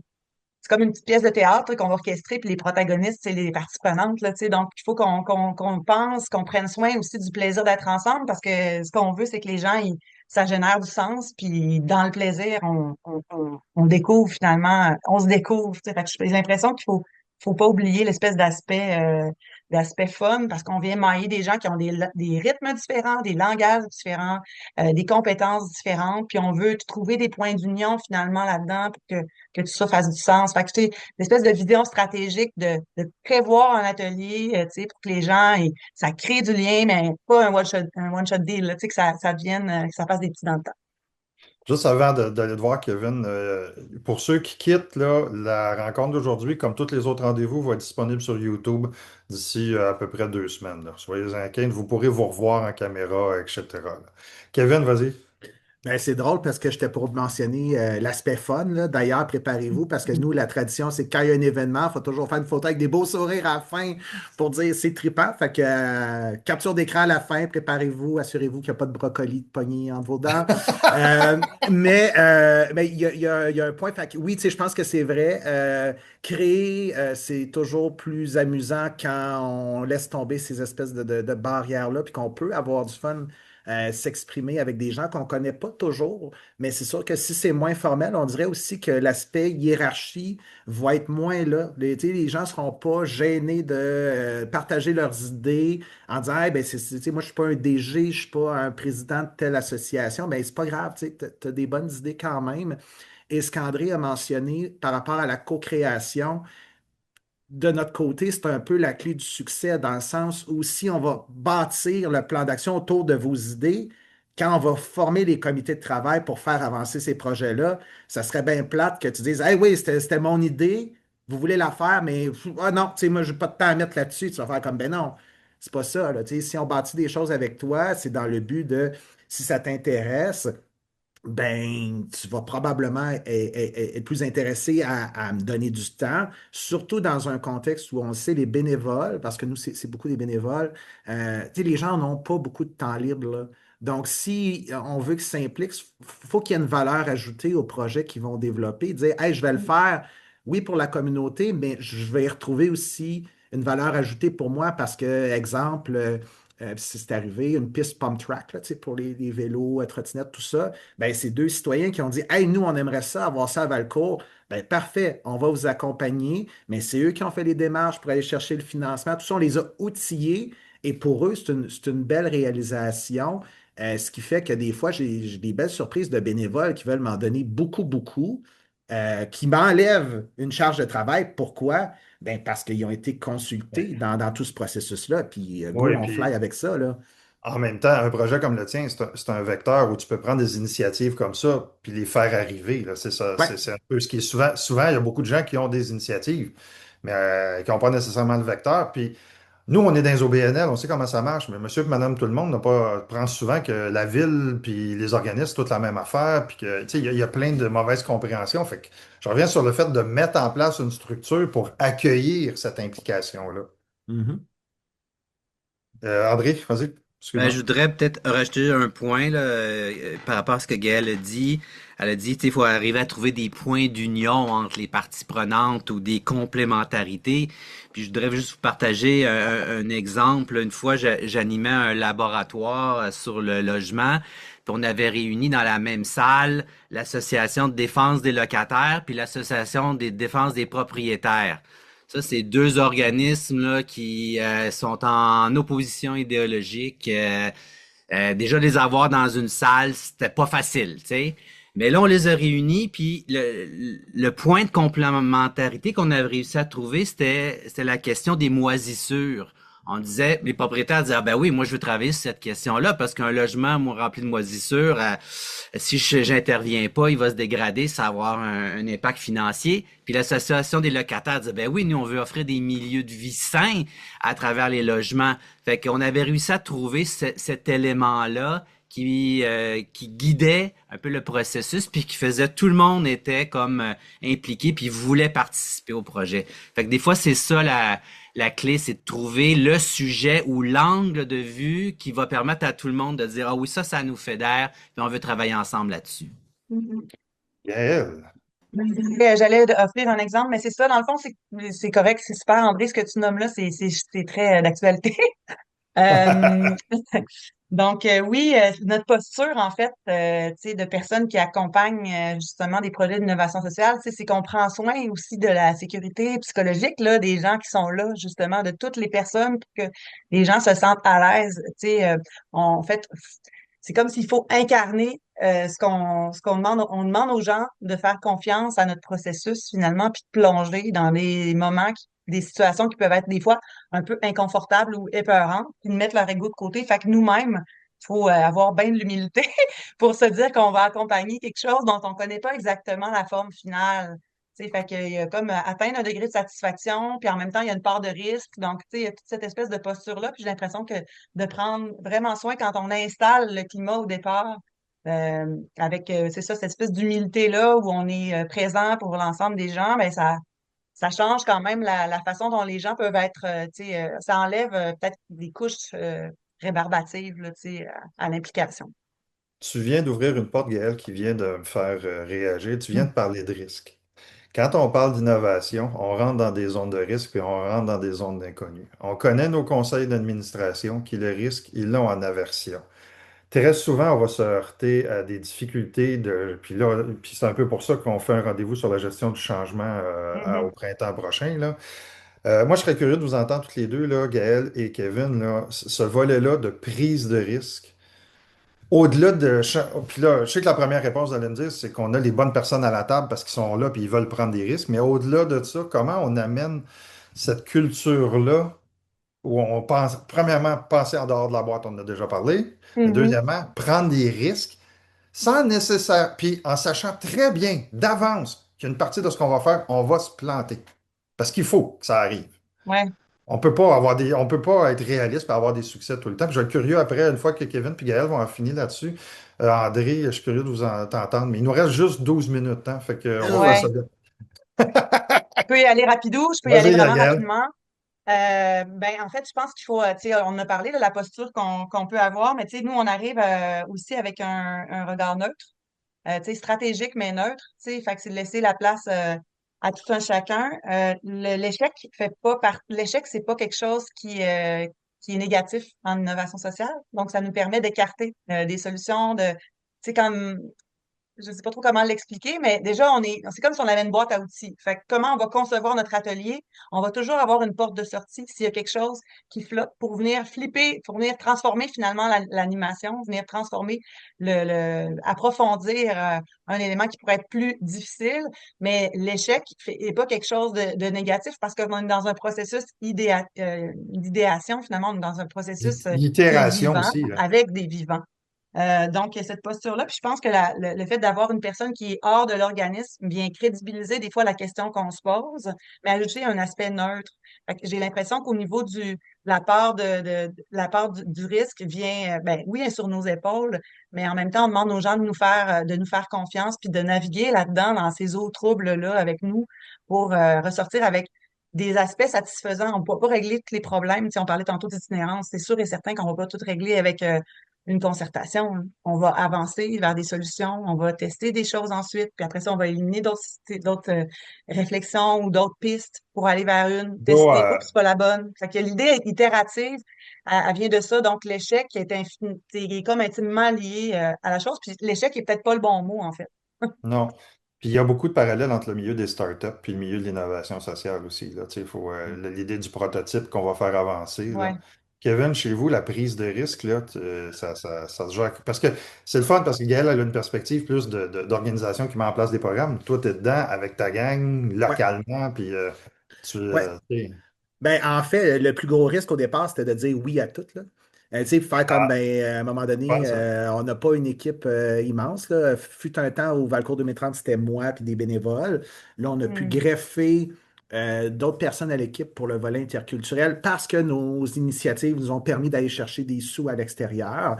c'est comme une petite pièce de théâtre qu'on va orchestrer, puis les protagonistes, c'est les parties prenantes, là, tu sais. Donc, il faut qu'on pense, qu'on prenne soin aussi du plaisir d'être ensemble, parce que ce qu'on veut, c'est que les gens, ça génère du sens, puis dans le plaisir, on découvre finalement, on se découvre, tu sais. Fait que j'ai l'impression qu'il faut pas oublier l'espèce d'aspect fun, parce qu'on vient mailler des gens qui ont des rythmes différents, des langages différents, des compétences différentes, puis on veut trouver des points d'union finalement là-dedans pour que tout ça fasse du sens. Fait que, tu sais, l'espèce de vision stratégique de prévoir un atelier, tu sais, pour que les gens, ça crée du lien, mais pas un one-shot deal, là, tu sais, que ça devienne, que ça fasse des petits dans le temps. Juste avant d'aller te voir, Kevin, pour ceux qui quittent, là, la rencontre d'aujourd'hui, comme tous les autres rendez-vous, va être disponible sur YouTube d'ici à peu près 2 semaines, là. Soyez inquiets, vous pourrez vous revoir en caméra, etc., là. Kevin, vas-y. Ben, c'est drôle parce que j'étais pour mentionner l'aspect fun, là. D'ailleurs, préparez-vous parce que nous, la tradition, c'est que quand il y a un événement, il faut toujours faire une photo avec des beaux sourires à la fin pour dire c'est trippant. Fait que capture d'écran à la fin, préparez-vous, assurez-vous qu'il n'y a pas de brocoli de pogné entre vos dents. Euh, mais il y a un point. Fait que, oui, tu sais, je pense que c'est vrai. Créer, c'est toujours plus amusant quand on laisse tomber ces espèces de barrières-là, puis qu'on peut avoir du fun s'exprimer avec des gens qu'on ne connaît pas toujours. Mais c'est sûr que si c'est moins formel, on dirait aussi que l'aspect hiérarchie va être moins là. Tu sais, les gens ne seront pas gênés de partager leurs idées en disant, hey, ben, tu sais, moi, je ne suis pas un DG, je ne suis pas un président de telle association. Ben, c'est pas grave, tu as des bonnes idées quand même. Et ce qu'André a mentionné par rapport à la co-création, de notre côté, c'est un peu la clé du succès dans le sens où si on va bâtir le plan d'action autour de vos idées, quand on va former les comités de travail pour faire avancer ces projets-là, ça serait bien plate que tu dises, hey, oui, c'était mon idée, vous voulez la faire, mais ah non, tu sais, moi, je n'ai pas de temps à mettre là-dessus. Tu vas faire comme, ben non, c'est pas ça. Là, tu sais, si on bâtit des choses avec toi, c'est dans le but de, si ça t'intéresse, ben, tu vas probablement être plus intéressé à me donner du temps, surtout dans un contexte où on sait les bénévoles, parce que nous, c'est beaucoup des bénévoles, tu sais, les gens n'ont pas beaucoup de temps libre, là. Donc, si on veut que ça implique, il faut qu'il y ait une valeur ajoutée au projet qu'ils vont développer, dire, hey, je vais le faire, oui, pour la communauté, mais je vais y retrouver aussi une valeur ajoutée pour moi parce que, exemple, c'est arrivé, une piste pump track là, tu sais, pour les vélos, trottinettes, tout ça. Ben, c'est deux citoyens qui ont dit, hey, nous, on aimerait ça, avoir ça à Valcourt. Ben, parfait, on va vous accompagner, mais c'est eux qui ont fait les démarches pour aller chercher le financement. Tout ça, on les a outillés et pour eux, c'est une belle réalisation. Ce qui fait que des fois, j'ai des belles surprises de bénévoles qui veulent m'en donner beaucoup, beaucoup, qui m'enlèvent une charge de travail. Pourquoi? Ben, parce qu'ils ont été consultés dans tout ce processus-là, puis go, Oui, on fly puis avec ça, là. en même temps, un projet comme le tien, c'est un vecteur où tu peux prendre des initiatives comme ça puis les faire arriver, là. C'est ça, Ouais. c'est un peu ce qui est souvent, il y a beaucoup de gens qui ont des initiatives, mais qui n'ont pas nécessairement le vecteur. Puis nous, on est dans les OBNL, on sait comment ça marche, mais monsieur et madame tout le monde n'a pas, pense souvent que la ville puis les organismes, c'est toute la même affaire, puis que, tu sais, il y a plein de mauvaises compréhensions. Fait que je reviens sur le fait de mettre en place une structure pour accueillir cette implication-là. Mhm. André, vas-y, Ben, je excuse-moi. voudrais peut-être rajouter un point là, par rapport à ce que Gaëlle a dit. Elle a dit, il faut arriver à trouver des points d'union entre les parties prenantes ou des complémentarités. Puis je voudrais juste vous partager un exemple. Une fois, j'animais un laboratoire sur le logement. Puis on avait réuni dans la même salle l'Association de défense des locataires puis l'Association des défense des propriétaires. Ça, c'est deux organismes là, qui sont en opposition idéologique. Déjà, les avoir dans une salle, c'était pas facile, tu sais. Mais là, on les a réunis, puis le point de complémentarité qu'on a réussi à trouver, c'était la question des moisissures. On disait, les propriétaires disaient, ah ben oui, moi je veux travailler sur cette question-là parce qu'un logement moi, rempli de moisissures, si j'interviens pas, il va se dégrader, ça va avoir un impact financier. Puis l'association des locataires disait, ben oui, nous on veut offrir des milieux de vie sains à travers les logements. Fait qu'on avait réussi à trouver cet élément-là qui guidait un peu le processus, puis qui faisait tout le monde était comme impliqué, puis voulait participer au projet. Fait que des fois, c'est ça la clé, c'est de trouver le sujet ou l'angle de vue qui va permettre à tout le monde de dire, ah oui, ça nous fédère, puis on veut travailler ensemble là-dessus. Mhm. Gaël. J'allais offrir un exemple, mais c'est ça, dans le fond, c'est correct, c'est super, André, ce que tu nommes là, c'est très d'actualité. Euh, donc, oui, notre posture, en fait, tu sais, de personnes qui accompagnent justement des projets d'innovation sociale, tu sais, c'est qu'on prend soin aussi de la sécurité psychologique là, des gens qui sont là, justement, de toutes les personnes pour que les gens se sentent à l'aise. Tu sais, en fait, c'est comme s'il faut incarner ce qu'on demande. On demande aux gens de faire confiance à notre processus, finalement, puis de plonger dans des moments, des situations qui peuvent être des fois un peu inconfortables ou épeurantes, puis de mettre leur ego de côté. Fait que nous-mêmes, il faut avoir bien de l'humilité pour se dire qu'on va accompagner quelque chose dont on ne connaît pas exactement la forme finale. Tu sais, fait qu'il y a comme atteindre un degré de satisfaction, puis en même temps, il y a une part de risque. Donc, tu sais, il y a toute cette espèce de posture-là. Puis j'ai l'impression que de prendre vraiment soin quand on installe le climat au départ, avec, c'est ça, cette espèce d'humilité-là où on est présent pour l'ensemble des gens, ben ça change quand même la façon dont les gens peuvent être, tu sais, ça enlève peut-être des couches rébarbatives là, tu sais, à l'implication. Tu viens d'ouvrir une porte, Gaël, qui vient de me faire réagir. Tu viens de parler de risque. Quand on parle d'innovation, on rentre dans des zones de risque et on rentre dans des zones d'inconnu. On connaît nos conseils d'administration qui, le risque, ils l'ont en aversion. très souvent, on va se heurter à des difficultés puis là, puis c'est un peu pour ça qu'on fait un rendez-vous sur la gestion du changement au Mhm. printemps prochain, là. Moi, je serais curieux de vous entendre tous les deux, là, Gaël et Kevin, là, ce volet-là de prise de risque. Au-delà de... Puis là, je sais que la première réponse, vous allez me dire, c'est qu'on a les bonnes personnes à la table parce qu'ils sont là puis ils veulent prendre des risques. Mais au-delà de ça, comment on amène cette culture-là où on pense, premièrement, penser en dehors de la boîte, on en a déjà parlé. Mais Mhm. deuxièmement, prendre des risques sans nécessaire, puis en sachant très bien d'avance qu'une partie de ce qu'on va faire, on va se planter. Parce qu'il faut que ça arrive. Ouais. On peut pas être réaliste et avoir des succès tout le temps. Puis je vais être curieux après, une fois que Kevin et Gaël vont en finir là-dessus. André, je suis curieux de t'entendre, mais il nous reste juste 12 minutes, hein, fait qu'on va faire ça Ouais. vite. Je peux y aller rapidou, je peux y aller Vas-y, vraiment Gaël. rapidement. Ben, en fait, je pense qu'il faut, tu sais, on a parlé de la posture qu'on peut avoir, mais tu sais, nous, on arrive aussi avec un regard neutre, tu sais, stratégique, mais neutre, tu sais, fait que c'est de laisser la place à tout un chacun. L'échec l'échec, c'est pas quelque chose qui est négatif en innovation sociale, donc ça nous permet d'écarter des solutions tu sais, comme je sais pas trop comment l'expliquer, mais déjà, c'est comme si on avait une boîte à outils. Fait que comment on va concevoir notre atelier? On va toujours avoir une porte de sortie s'il y a quelque chose qui flotte pour venir flipper, pour venir transformer finalement l'animation, venir transformer approfondir un élément qui pourrait être plus difficile. Mais l'échec n'est pas quelque chose de négatif parce qu'on est dans un processus d'idéation, finalement, on est dans un processus qui est L'itération vivant aussi, là. avec des vivants. Donc, il y a cette posture-là. Puis je pense que le fait d'avoir une personne qui est hors de l'organisme vient crédibiliser des fois la question qu'on se pose, mais ajouter un aspect neutre. Fait que j'ai l'impression qu'au niveau la part la part du risque vient, ben oui, elle est sur nos épaules, mais en même temps, on demande aux gens de nous faire confiance puis de naviguer là-dedans, dans ces eaux troubles-là avec nous pour ressortir avec des aspects satisfaisants. On ne peut pas régler tous les problèmes. Tu sais, on parlait tantôt d'itinérance. C'est sûr et certain qu'on ne va pas tout régler avec une concertation. On va avancer vers des solutions, on va tester des choses ensuite, puis après ça, on va éliminer d'autres réflexions ou d'autres pistes pour aller vers une, Bon, tester. Oups, c'est pas la bonne. Fait que l'idée est itérative, elle vient de ça. Donc, l'échec est comme intimement lié à la chose. Puis l'échec est peut-être pas le bon mot, en fait. non. Puis il y a beaucoup de parallèles entre le milieu des startups puis le milieu de l'innovation sociale aussi, là. Tu sais, il faut l'idée du prototype qu'on va faire avancer, là. Ouais. Kevin, chez vous, la prise de risque, là, ça se gère. Parce que c'est le fun parce que Gaël, elle a une perspective plus d'organisation qui met en place des programmes. Toi, tu es dedans avec ta gang, Ouais, localement, puis ouais. tu sais, Ben, en fait, le plus gros risque au départ, c'était de dire oui à tout, là. Tu sais, faire comme, ah, ben, à un moment fun, donné, ça. on n'a pas une équipe immense, là. Fut un temps où Valcourt 2030, c'était moi puis des bénévoles. Là, on a pu Hmm. greffer d'autres personnes à l'équipe pour le volet interculturel parce que nos initiatives nous ont permis d'aller chercher des sous à l'extérieur.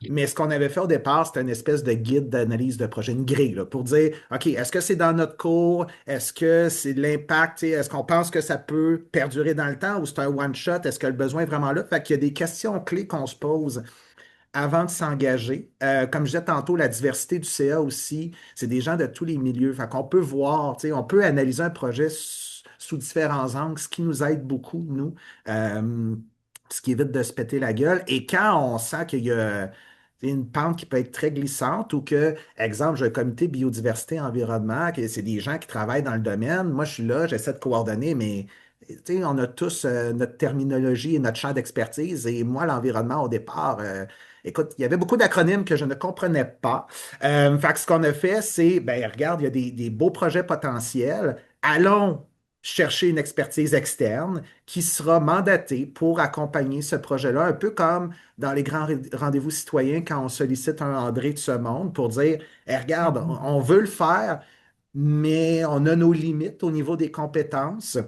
Mais ce qu'on avait fait au départ, c'était une espèce de guide d'analyse de projet, une grille, là, pour dire, OK, est-ce que c'est dans notre cours? Est-ce que c'est de l'impact? Tu sais, est-ce qu'on pense que ça peut perdurer dans le temps ou c'est un one-shot? Est-ce que le besoin est vraiment là? Fait qu'il y a des questions clés qu'on se pose avant de s'engager. Comme je disais tantôt, la diversité du CA aussi, c'est des gens de tous les milieux. Fait qu'on peut voir, tu sais, on peut analyser un projet sous différents angles, ce qui nous aide beaucoup, nous, euh, ce qui évite de se péter la gueule. Et quand on sent qu'il y a une pente qui peut être très glissante ou que, exemple, j'ai un comité biodiversité environnement, que c'est des gens qui travaillent dans le domaine. Moi, je suis là, j'essaie de coordonner, mais tu sais, on a tous notre terminologie et notre champ d'expertise. Et moi, l'environnement, au départ, écoute, il y avait beaucoup d'acronymes que je ne comprenais pas. Fait que ce qu'on a fait, c'est, ben, regarde, il y a des beaux projets potentiels. Allons chercher une expertise externe qui sera mandatée pour accompagner ce projet-là, un peu comme dans les grands rendez-vous citoyens quand on sollicite un André de ce monde pour dire, eh, regarde, Mhm. on veut le faire, mais on a nos limites au niveau des compétences.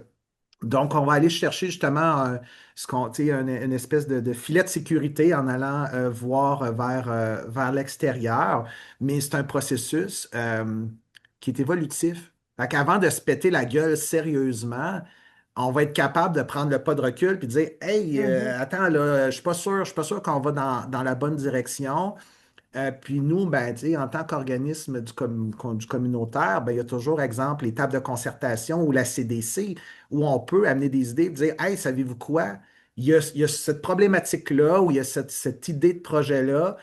Donc, on va aller chercher justement tu sais, une espèce de filet de sécurité en allant voir vers l'extérieur. Mais c'est un processus qui est évolutif. Fait qu'avant de se péter la gueule sérieusement, on va être capable de prendre le pas de recul puis de dire, Hey, Mhm. attends, là, je suis pas sûr qu'on va dans la bonne direction. Puis nous, ben, tu sais, en tant qu'organisme du communautaire, ben, il y a toujours, exemple, les tables de concertation ou la CDC, où on peut amener des idées et dire, Hey, savez-vous quoi? Il y a cette problématique-là, ou il y a cette idée de projet-là.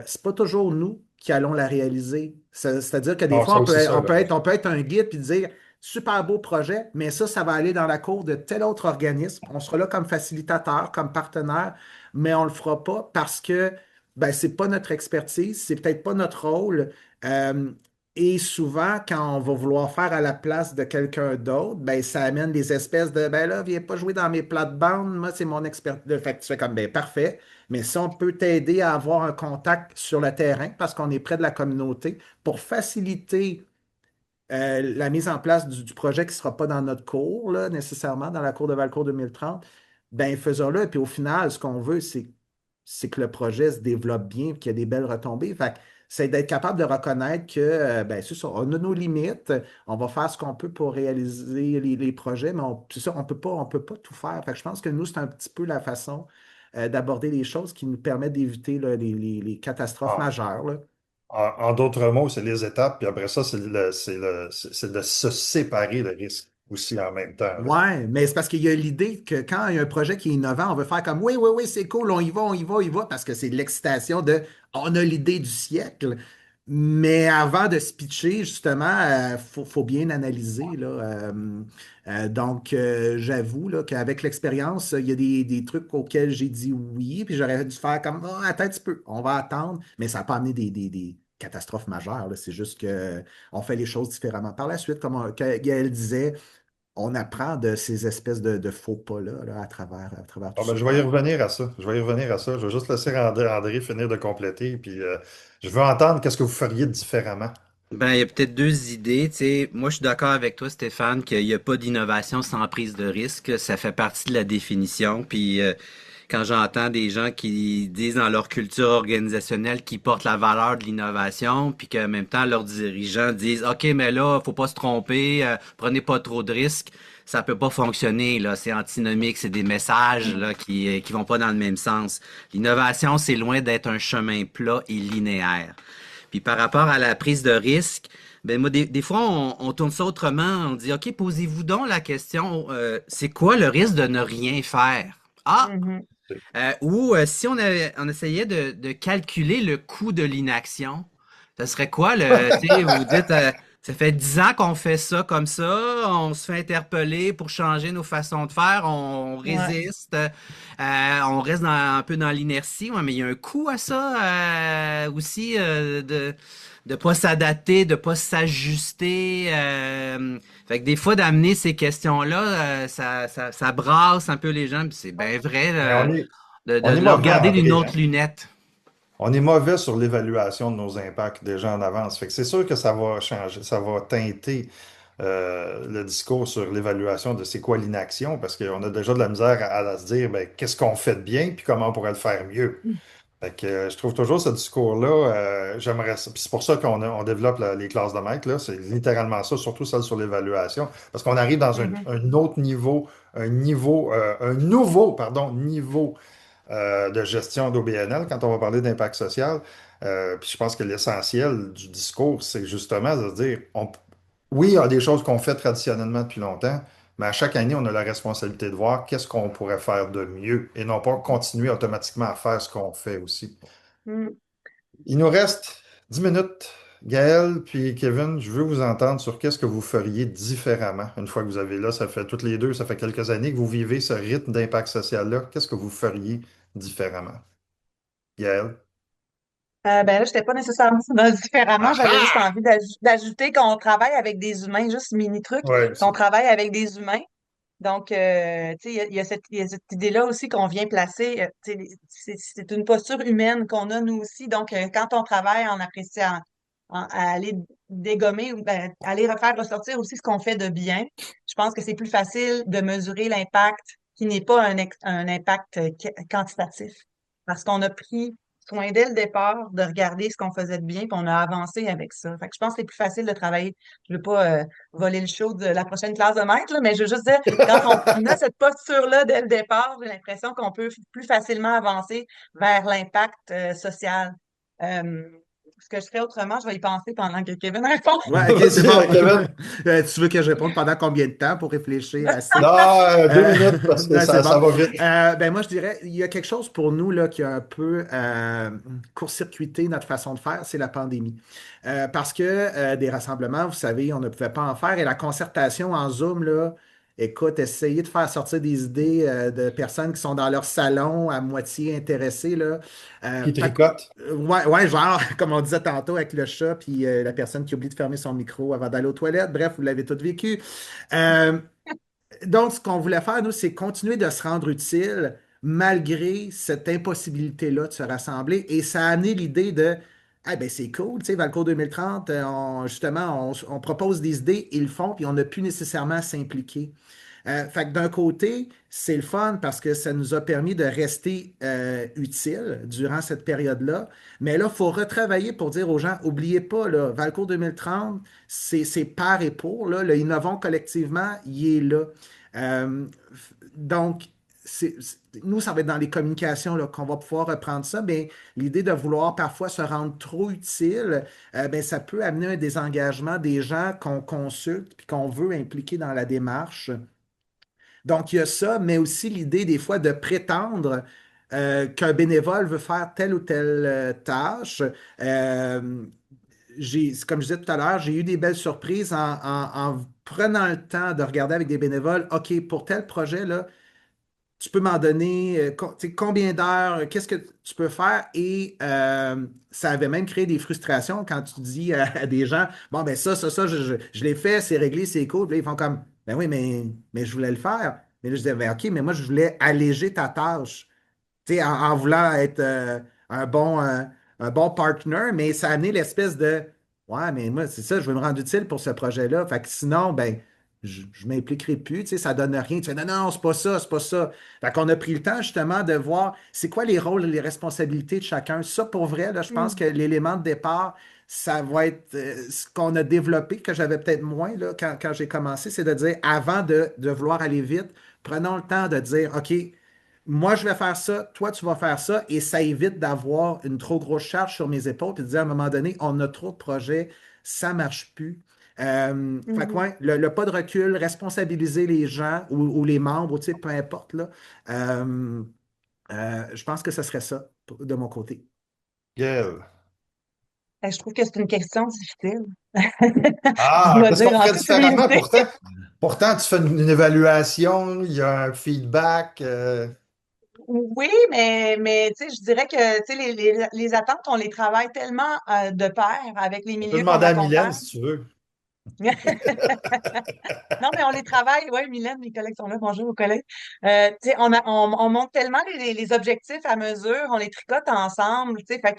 c'est pas toujours nous qui allons la réaliser. C'est-à-dire que des Non, fois, ça aussi, ça, là. on peut être un guide puis dire super beau projet, mais ça va aller dans la cour de tel autre organisme. On sera là comme facilitateur, comme partenaire, mais on le fera pas parce que ben, c'est pas notre expertise, c'est peut-être pas notre rôle. Euh, et souvent, quand on va vouloir faire à la place de quelqu'un d'autre, ben, ça amène des espèces de ben là, viens pas jouer dans mes plates-bandes, moi, c'est mon expertise. Fait que tu fais comme ben parfait. Mais si on peut t'aider à avoir un contact sur le terrain parce qu'on est près de la communauté pour faciliter la mise en place du projet qui ne sera pas dans notre cours, là, nécessairement, dans la cour de Valcourt 2030, ben faisons-le. Et puis au final, ce qu'on veut, c'est que le projet se développe bien, qu'il y ait des belles retombées. Fait que c'est d'être capable de reconnaître que ben, c'est ça, on a nos limites, on va faire ce qu'on peut pour réaliser les projets, mais c'est ça, on peut pas tout faire. Fait que je pense que nous, c'est un petit peu la façon d'aborder les choses qui nous permettent d'éviter là, les catastrophes Ah, majeures, là. en d'autres mots, c'est les étapes, puis après ça, c'est de se séparer le risque aussi en même temps, là. Ouais, mais c'est parce qu'il y a l'idée que quand il y a un projet qui est innovant, on veut faire comme oui, oui, oui, c'est cool, on y va, on y va, on y va, parce que c'est de l'excitation de on a l'idée du siècle. Mais avant de se pitcher, justement, faut bien analyser, là. J'avoue là, qu'avec l'expérience, il y a des trucs auxquels j'ai dit oui, puis j'aurais dû faire comme ah, attends un petit peu, on va attendre, mais ça n'a pas amené des catastrophes majeures, là. C'est juste que on fait les choses différemment. Par la suite, comme Gaël disait, on apprend de ces espèces de faux pas-là là, à travers Ah tout ben, ça. je vais y revenir à ça. Je vais y revenir à ça. Je vais juste laisser André finir de compléter, puis je veux entendre qu'est-ce que vous feriez différemment. Ben, il y a peut-être deux idées. Tu sais, moi, je suis d'accord avec toi, Stéphane, qu'il n'y a pas d'innovation sans prise de risque. Ça fait partie de la définition. Puis, quand j'entends des gens qui disent dans leur culture organisationnelle qu'ils portent la valeur de l'innovation, puis qu'en même temps, leurs dirigeants disent, OK, mais là, faut pas se tromper, prenez pas trop de risques. Ça peut pas fonctionner, là. C'est antinomique, c'est des messages, là, qui vont pas dans le même sens. L'innovation, c'est loin d'être un chemin plat et linéaire. Puis par rapport à la prise de risque, ben moi, des fois, on tourne ça autrement. On dit, OK, posez-vous donc la question, c'est quoi le risque de ne rien faire? Ah, Mhm. ou si on essayait de calculer le coût de l'inaction, ce serait quoi tu sais, vous dites, ça fait 10 ans qu'on fait ça comme ça, on se fait interpeller pour changer nos façons de faire, on Ouais. résiste, on reste un peu dans l'inertie, ouais, mais il y a un coût à ça aussi de pas s'adapter, de pas s'ajuster. Fait que des fois d'amener ces questions-là, ça brasse un peu les gens, puis c'est bien vrai Mais de on est le mauvais, regarder d'une André, autre hein? lunette. On est mauvais sur l'évaluation de nos impacts déjà en avance. Fait que c'est sûr que ça va changer, ça va teinter le discours sur l'évaluation de c'est quoi l'inaction, parce qu'on a déjà de la misère à se dire ben, qu'est-ce qu'on fait de bien, puis comment on pourrait le faire mieux. Fait que, je trouve toujours ce discours-là, j'aimerais ça. Puis c'est pour ça on développe les classes de maîtres, là. C'est littéralement ça, surtout celle sur l'évaluation. Parce qu'on arrive dans Mhm. un autre niveau, un nouveau, pardon, niveau de gestion d'OBNL quand on va parler d'impact social. Puis je pense que l'essentiel du discours, c'est justement de se dire, oui, il y a des choses qu'on fait traditionnellement depuis longtemps, mais à chaque année, on a la responsabilité de voir qu'est-ce qu'on pourrait faire de mieux et non pas continuer automatiquement à faire ce qu'on fait aussi. Mm. Il nous reste 10 minutes. Gaël puis Kevin, je veux vous entendre sur qu'est-ce que vous feriez différemment une fois que vous avez là. Ça fait toutes les deux, ça fait quelques années que vous vivez ce rythme d'impact social-là. Qu'est-ce que vous feriez différemment? Gaël? Ben là, je n'étais pas nécessairement dans différemment. Ah J'avais juste ah! envie d'ajouter qu'on travaille avec des humains, juste mini truc, Ouais, qu'on travaille avec des humains. Donc, tu sais, il y a cette idée-là aussi qu'on vient placer. Tu sais, c'est une posture humaine qu'on a nous aussi. Donc, quand on travaille en appréciant, à aller dégommer ou ben, aller refaire ressortir aussi ce qu'on fait de bien, je pense que c'est plus facile de mesurer l'impact qui n'est pas un impact quantitatif. Parce qu'on a pris soin dès le départ de regarder ce qu'on faisait de bien, puis on a avancé avec ça. Fait que je pense que c'est plus facile de travailler. Je veux pas voler le show de la prochaine classe de maître, là, mais je veux juste dire, quand on a cette posture-là dès le départ, j'ai l'impression qu'on peut plus facilement avancer vers l'impact social. Euh, ce que je ferais autrement, je vais y penser pendant que Kevin répond. Ouais, ok, c'est Vas-y, bon. Kevin. Tu veux que je réponde pendant combien de temps pour réfléchir assez? Non, deux Euh, minutes parce que non, c'est ça bon. va vite. Ben moi, je dirais, il y a quelque chose pour nous là, qui a un peu court-circuité notre façon de faire, c'est la pandémie. Parce que des rassemblements, vous savez, on ne pouvait pas en faire et la concertation en Zoom, là, écoute, essayer de faire sortir des idées de personnes qui sont dans leur salon à moitié intéressées, là. Qui Fait que, tricote. ouais, ouais, genre, comme on disait tantôt avec le chat, puis la personne qui oublie de fermer son micro avant d'aller aux toilettes. Bref, vous l'avez tout vécu. Euh, donc, ce qu'on voulait faire, nous, c'est continuer de se rendre utile malgré cette impossibilité-là de se rassembler. Et ça a amené l'idée de, ah ben c'est cool, tu sais, Valcourt 2030, justement, on propose des idées, ils le font, puis on n'a plus nécessairement à s'impliquer. Fait que d'un côté, c'est le fun parce que ça nous a permis de rester utiles durant cette période-là. Mais là, il faut retravailler pour dire aux gens, oubliez pas, là, Valcourt 2030, c'est par et pour, là, le innovons collectivement, il est là. Euh, donc, nous, ça va être dans les communications là, qu'on va pouvoir reprendre ça, mais l'idée de vouloir parfois se rendre trop utile, ben, ça peut amener un désengagement des gens qu'on consulte puis qu'on veut impliquer dans la démarche. Donc, il y a ça, mais aussi l'idée des fois de prétendre qu'un bénévole veut faire telle ou telle tâche. Euh, comme je disais tout à l'heure, j'ai eu des belles surprises en prenant le temps de regarder avec des bénévoles, OK, pour tel projet, là, tu peux m'en donner tu sais, combien d'heures, qu'est-ce que tu peux faire? Et ça avait même créé des frustrations quand tu dis à des gens, bon, ben ça, je l'ai fait, c'est réglé, c'est cool. Puis là, ils font comme, ben oui, mais je voulais le faire. Mais là, je disais, ben OK, mais moi, je voulais alléger ta tâche tu sais, en voulant être un bon partner, mais ça a amené l'espèce de ouais, mais moi, c'est ça, je veux me rendre utile pour ce projet-là. Fait que sinon, ben, je ne m'impliquerai plus, tu sais, ça donne rien. Tu fais non, non, c'est pas ça, c'est pas ça. Fait qu'on a pris le temps justement de voir c'est quoi les rôles et les responsabilités de chacun. Ça, pour vrai, là, je pense que Mm. l'élément de départ, ça va être ce qu'on a développé, que j'avais peut-être moins là, quand j'ai commencé, c'est de dire avant de vouloir aller vite, prenons le temps de dire OK. Moi, je vais faire ça, toi, tu vas faire ça, et ça évite d'avoir une trop grosse charge sur mes épaules et de dire à un moment donné, on a trop de projets, ça ne marche plus. Fait que, Mhm. ouais, le pas de recul, responsabiliser les gens ou les membres, tu sais, peu importe, là, euh, je pense que ce serait ça de mon côté. Gaël. Je trouve que c'est une question difficile. Je Ah, dois qu'est-ce qu'on dire en ferait toute différemment? humilité. Pourtant, tu fais une évaluation, il y a un feedback. Oui, mais tu sais, je dirais que tu sais, les attentes, on les travaille tellement de pair avec les On peut milieux qu'on demander à Mylène accompagne. si tu veux. Non, mais on les travaille. Oui, Mylène, mes collègues sont là. Bonjour aux collègues. Tu sais, on monte tellement les objectifs à mesure, on les tricote ensemble. Tu sais, fait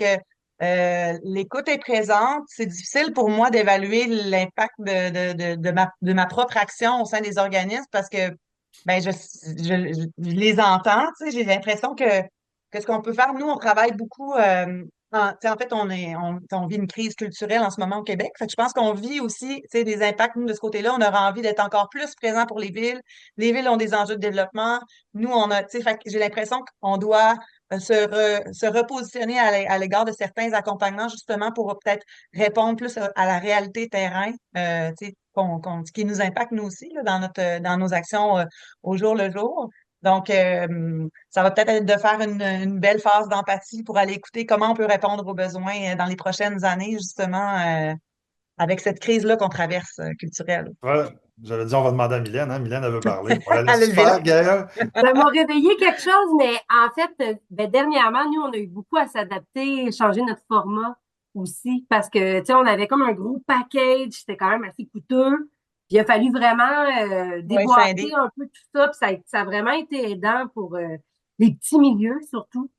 que l'écoute est présente. C'est difficile pour moi d'évaluer l'impact de ma propre action au sein des organismes parce que ben je les entends. Tu sais, j'ai l'impression que ce qu'on peut faire, nous, on travaille beaucoup. Tu sais, en fait, on vit une crise culturelle en ce moment au Québec. Fait que je pense qu'on vit aussi, tu sais, des impacts, nous, de ce côté-là. On aura envie d'être encore plus présent pour les villes. Les villes ont des enjeux de développement. Nous, on a, tu sais, fait que j'ai l'impression qu'on doit se repositionner à l'égard de certains accompagnements, justement, pour peut-être répondre plus à la réalité terrain, tu sais, qui nous impacte, nous aussi, là, dans nos actions au jour le jour. Donc, ça va peut-être être de faire une belle phase d'empathie pour aller écouter comment on peut répondre aux besoins dans les prochaines années, justement, avec cette crise-là qu'on traverse culturelle. Ouais, j'avais dit on va demander à Mylène, hein? Mylène, elle veut parler. On la Elle a laisse levé là. faire, Gaël. Ça m'a réveillé quelque chose, mais en fait, ben, dernièrement, nous, on a eu beaucoup à s'adapter, changer notre format aussi, parce que, tu sais, on avait comme un gros package, c'était quand même assez coûteux. Puis il a fallu vraiment Oui, déboîter scindé. un peu tout ça, puis ça a vraiment été aidant pour les petits milieux, surtout.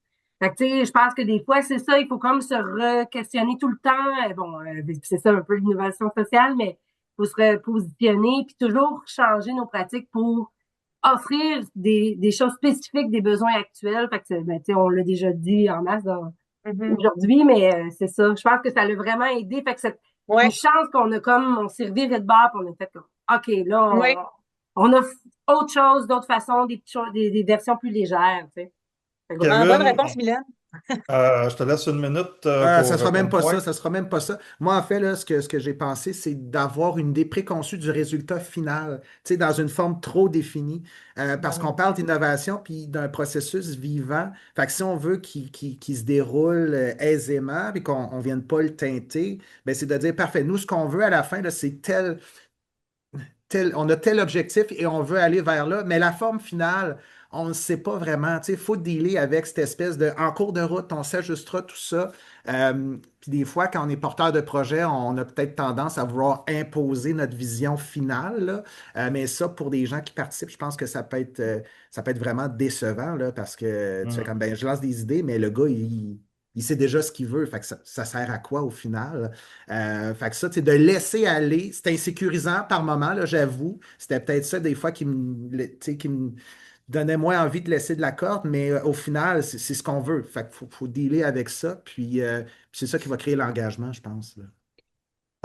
Fait que, tu sais, je pense que des fois, c'est ça, il faut comme se re-questionner tout le temps. Bon, c'est ça un peu l'innovation sociale, mais il faut se repositionner, puis toujours changer nos pratiques pour offrir des choses spécifiques des besoins actuels. Fait que, ben, tu sais, on l'a déjà dit en masse Mhm. aujourd'hui, mais c'est ça. Je pense que ça l'a vraiment aidé. Fait que c'est une Ouais, chance qu'on a comme, on s'est reviré de bord, puis on a fait comme, OK, là, oui. on a autre chose, d'autres façons, des versions plus légères, tu sais. Fait que voilà. Ah, bonne Kevin, réponse, Mylène. Je te laisse une minute Ça pour sera même ton pas ça, point. ça sera même pas ça. Moi, en fait, là, ce que j'ai pensé, c'est d'avoir une idée préconçue du résultat final, tu sais, dans une forme trop définie. Parce qu'on parle d'innovation puis d'un processus vivant. Fait que si on veut qu'il se déroule aisément et qu'on ne vienne pas le teinter, ben, c'est de dire, parfait, nous, ce qu'on veut à la fin, là, c'est on a tel objectif et on veut aller vers là, mais la forme finale, on ne sait pas vraiment. Il faut dealer avec cette espèce de en cours de route, on s'ajustera tout ça. Puis des fois, quand on est porteur de projet, on a peut-être tendance à vouloir imposer notre vision finale, là. Mais ça, pour des gens qui participent, je pense que ça peut être vraiment décevant, là, parce que tu fais Hmm. comme, ben, je lance des idées, mais le gars, il sait déjà ce qu'il veut. Fait que ça sert à quoi au final? Fait que ça, tu sais, de laisser aller, c'est insécurisant par moment, là, j'avoue. C'était peut-être ça des fois tu sais, qui me donnait moins envie de laisser de la corde, mais au final, c'est ce qu'on veut. Fait qu'il faut dealer avec ça, puis c'est ça qui va créer l'engagement, je pense, là.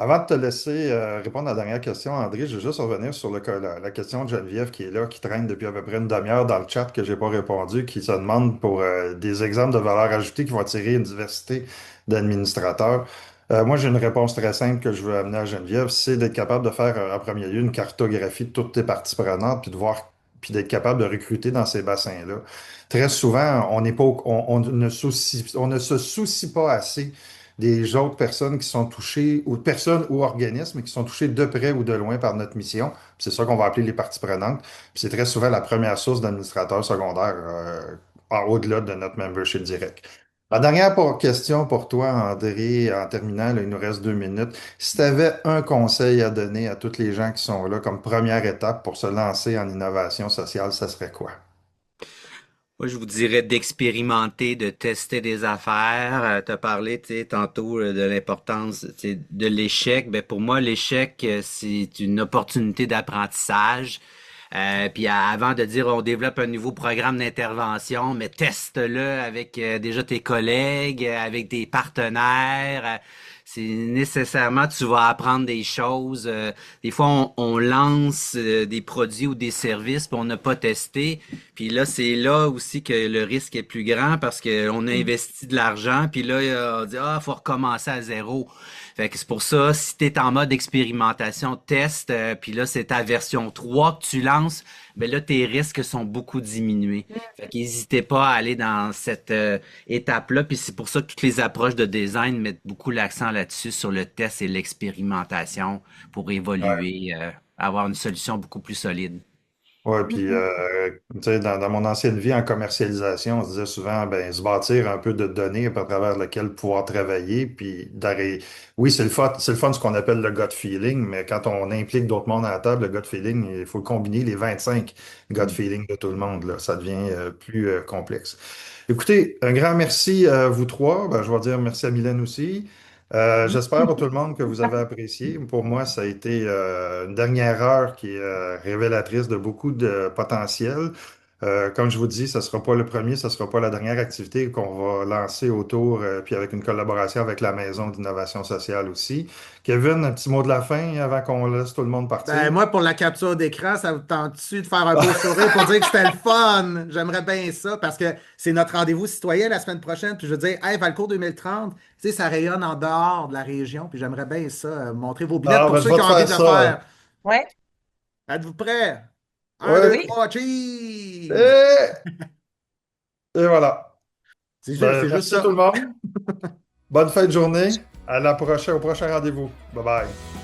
Avant de te laisser répondre à la dernière question, André, je vais juste revenir sur la question de Geneviève qui est là, qui traîne depuis à peu près une demi-heure dans le chat que je n'ai pas répondu, qui se demande pour des exemples de valeur ajoutée qui vont attirer une diversité d'administrateurs. Moi, j'ai une réponse très simple que je veux amener à Geneviève, c'est d'être capable de faire en premier lieu une cartographie de toutes tes parties prenantes, puis de voir, puis d'être capable de recruter dans ces bassins-là. Très souvent, on n'est pas, on ne se soucie pas assez des autres personnes qui sont touchées, ou personnes ou organismes qui sont touchés de près ou de loin par notre mission. Puis c'est ça qu'on va appeler les parties prenantes. Puis c'est très souvent la première source d'administrateurs secondaires au-delà de notre membership direct. Ma dernière question pour toi, André, en terminant, là, il nous reste 2 minutes. Si tu avais un conseil à donner à tous les gens qui sont là comme première étape pour se lancer en innovation sociale, ça serait quoi? Moi, je vous dirais d'expérimenter, de tester des affaires. Tu as parlé, tu sais, tantôt de l'importance, tu sais, de l'échec. Ben, pour moi, l'échec, c'est une opportunité d'apprentissage. Puis avant de dire on développe un nouveau programme d'intervention, mais teste-le avec déjà tes collègues, avec des partenaires. C'est nécessairement, tu vas apprendre des choses. Des fois, on lance des produits ou des services, puis on n'a pas testé. Puis là, c'est là aussi que le risque est plus grand parce qu'on a investi de l'argent, puis là, on dit, ah, faut recommencer à zéro. Fait que c'est pour ça, si tu es en mode expérimentation, test, puis là, c'est ta version 3 que tu lances, ben là, tes risques sont beaucoup diminués. Fait qu'hésitez pas à aller dans cette étape-là. Puis c'est pour ça que toutes les approches de design mettent beaucoup l'accent là-dessus, sur le test et l'expérimentation pour évoluer, avoir une solution beaucoup plus solide. Ouais, puis tu sais, dans mon ancienne vie en commercialisation, on se disait souvent ben, se bâtir un peu de données à travers lesquelles pouvoir travailler. Puis oui, c'est le fun ce qu'on appelle le gut feeling, mais quand on implique d'autres mondes à la table, le gut feeling, il faut le combiner les 25 gut feeling de tout le monde, là. Ça devient plus complexe. Écoutez, un grand merci à vous trois. Ben, je vais dire merci à Mylène aussi. J'espère pour tout le monde que vous avez apprécié. Pour moi, ça a été une dernière heure qui est révélatrice de beaucoup de potentiel. Comme je vous dis, ce ne sera pas le premier, ce ne sera pas la dernière activité qu'on va lancer autour, puis avec une collaboration avec la Maison d'innovation sociale aussi. Kevin, un petit mot de la fin avant qu'on laisse tout le monde Ben, partir. moi, pour la capture d'écran, ça vous tente-tu de faire un beau sourire pour dire que c'était le fun? J'aimerais bien ça parce que c'est notre rendez-vous citoyen la semaine prochaine. Puis je veux dire, hey, Valcourt 2030, tu sais, ça rayonne en dehors de la région. Puis j'aimerais bien ça, montrer vos billets Ah, pour ben, je ceux vais qui te ont envie faire de le ça. faire. Ouais, Êtes-vous prêts? Un, deux, Oui. oui. trois, cheese! Et, et voilà. C'est Ben, juste merci tout le ça. monde. Bonne fin de journée. À la prochaine, au prochain rendez-vous. Bye bye.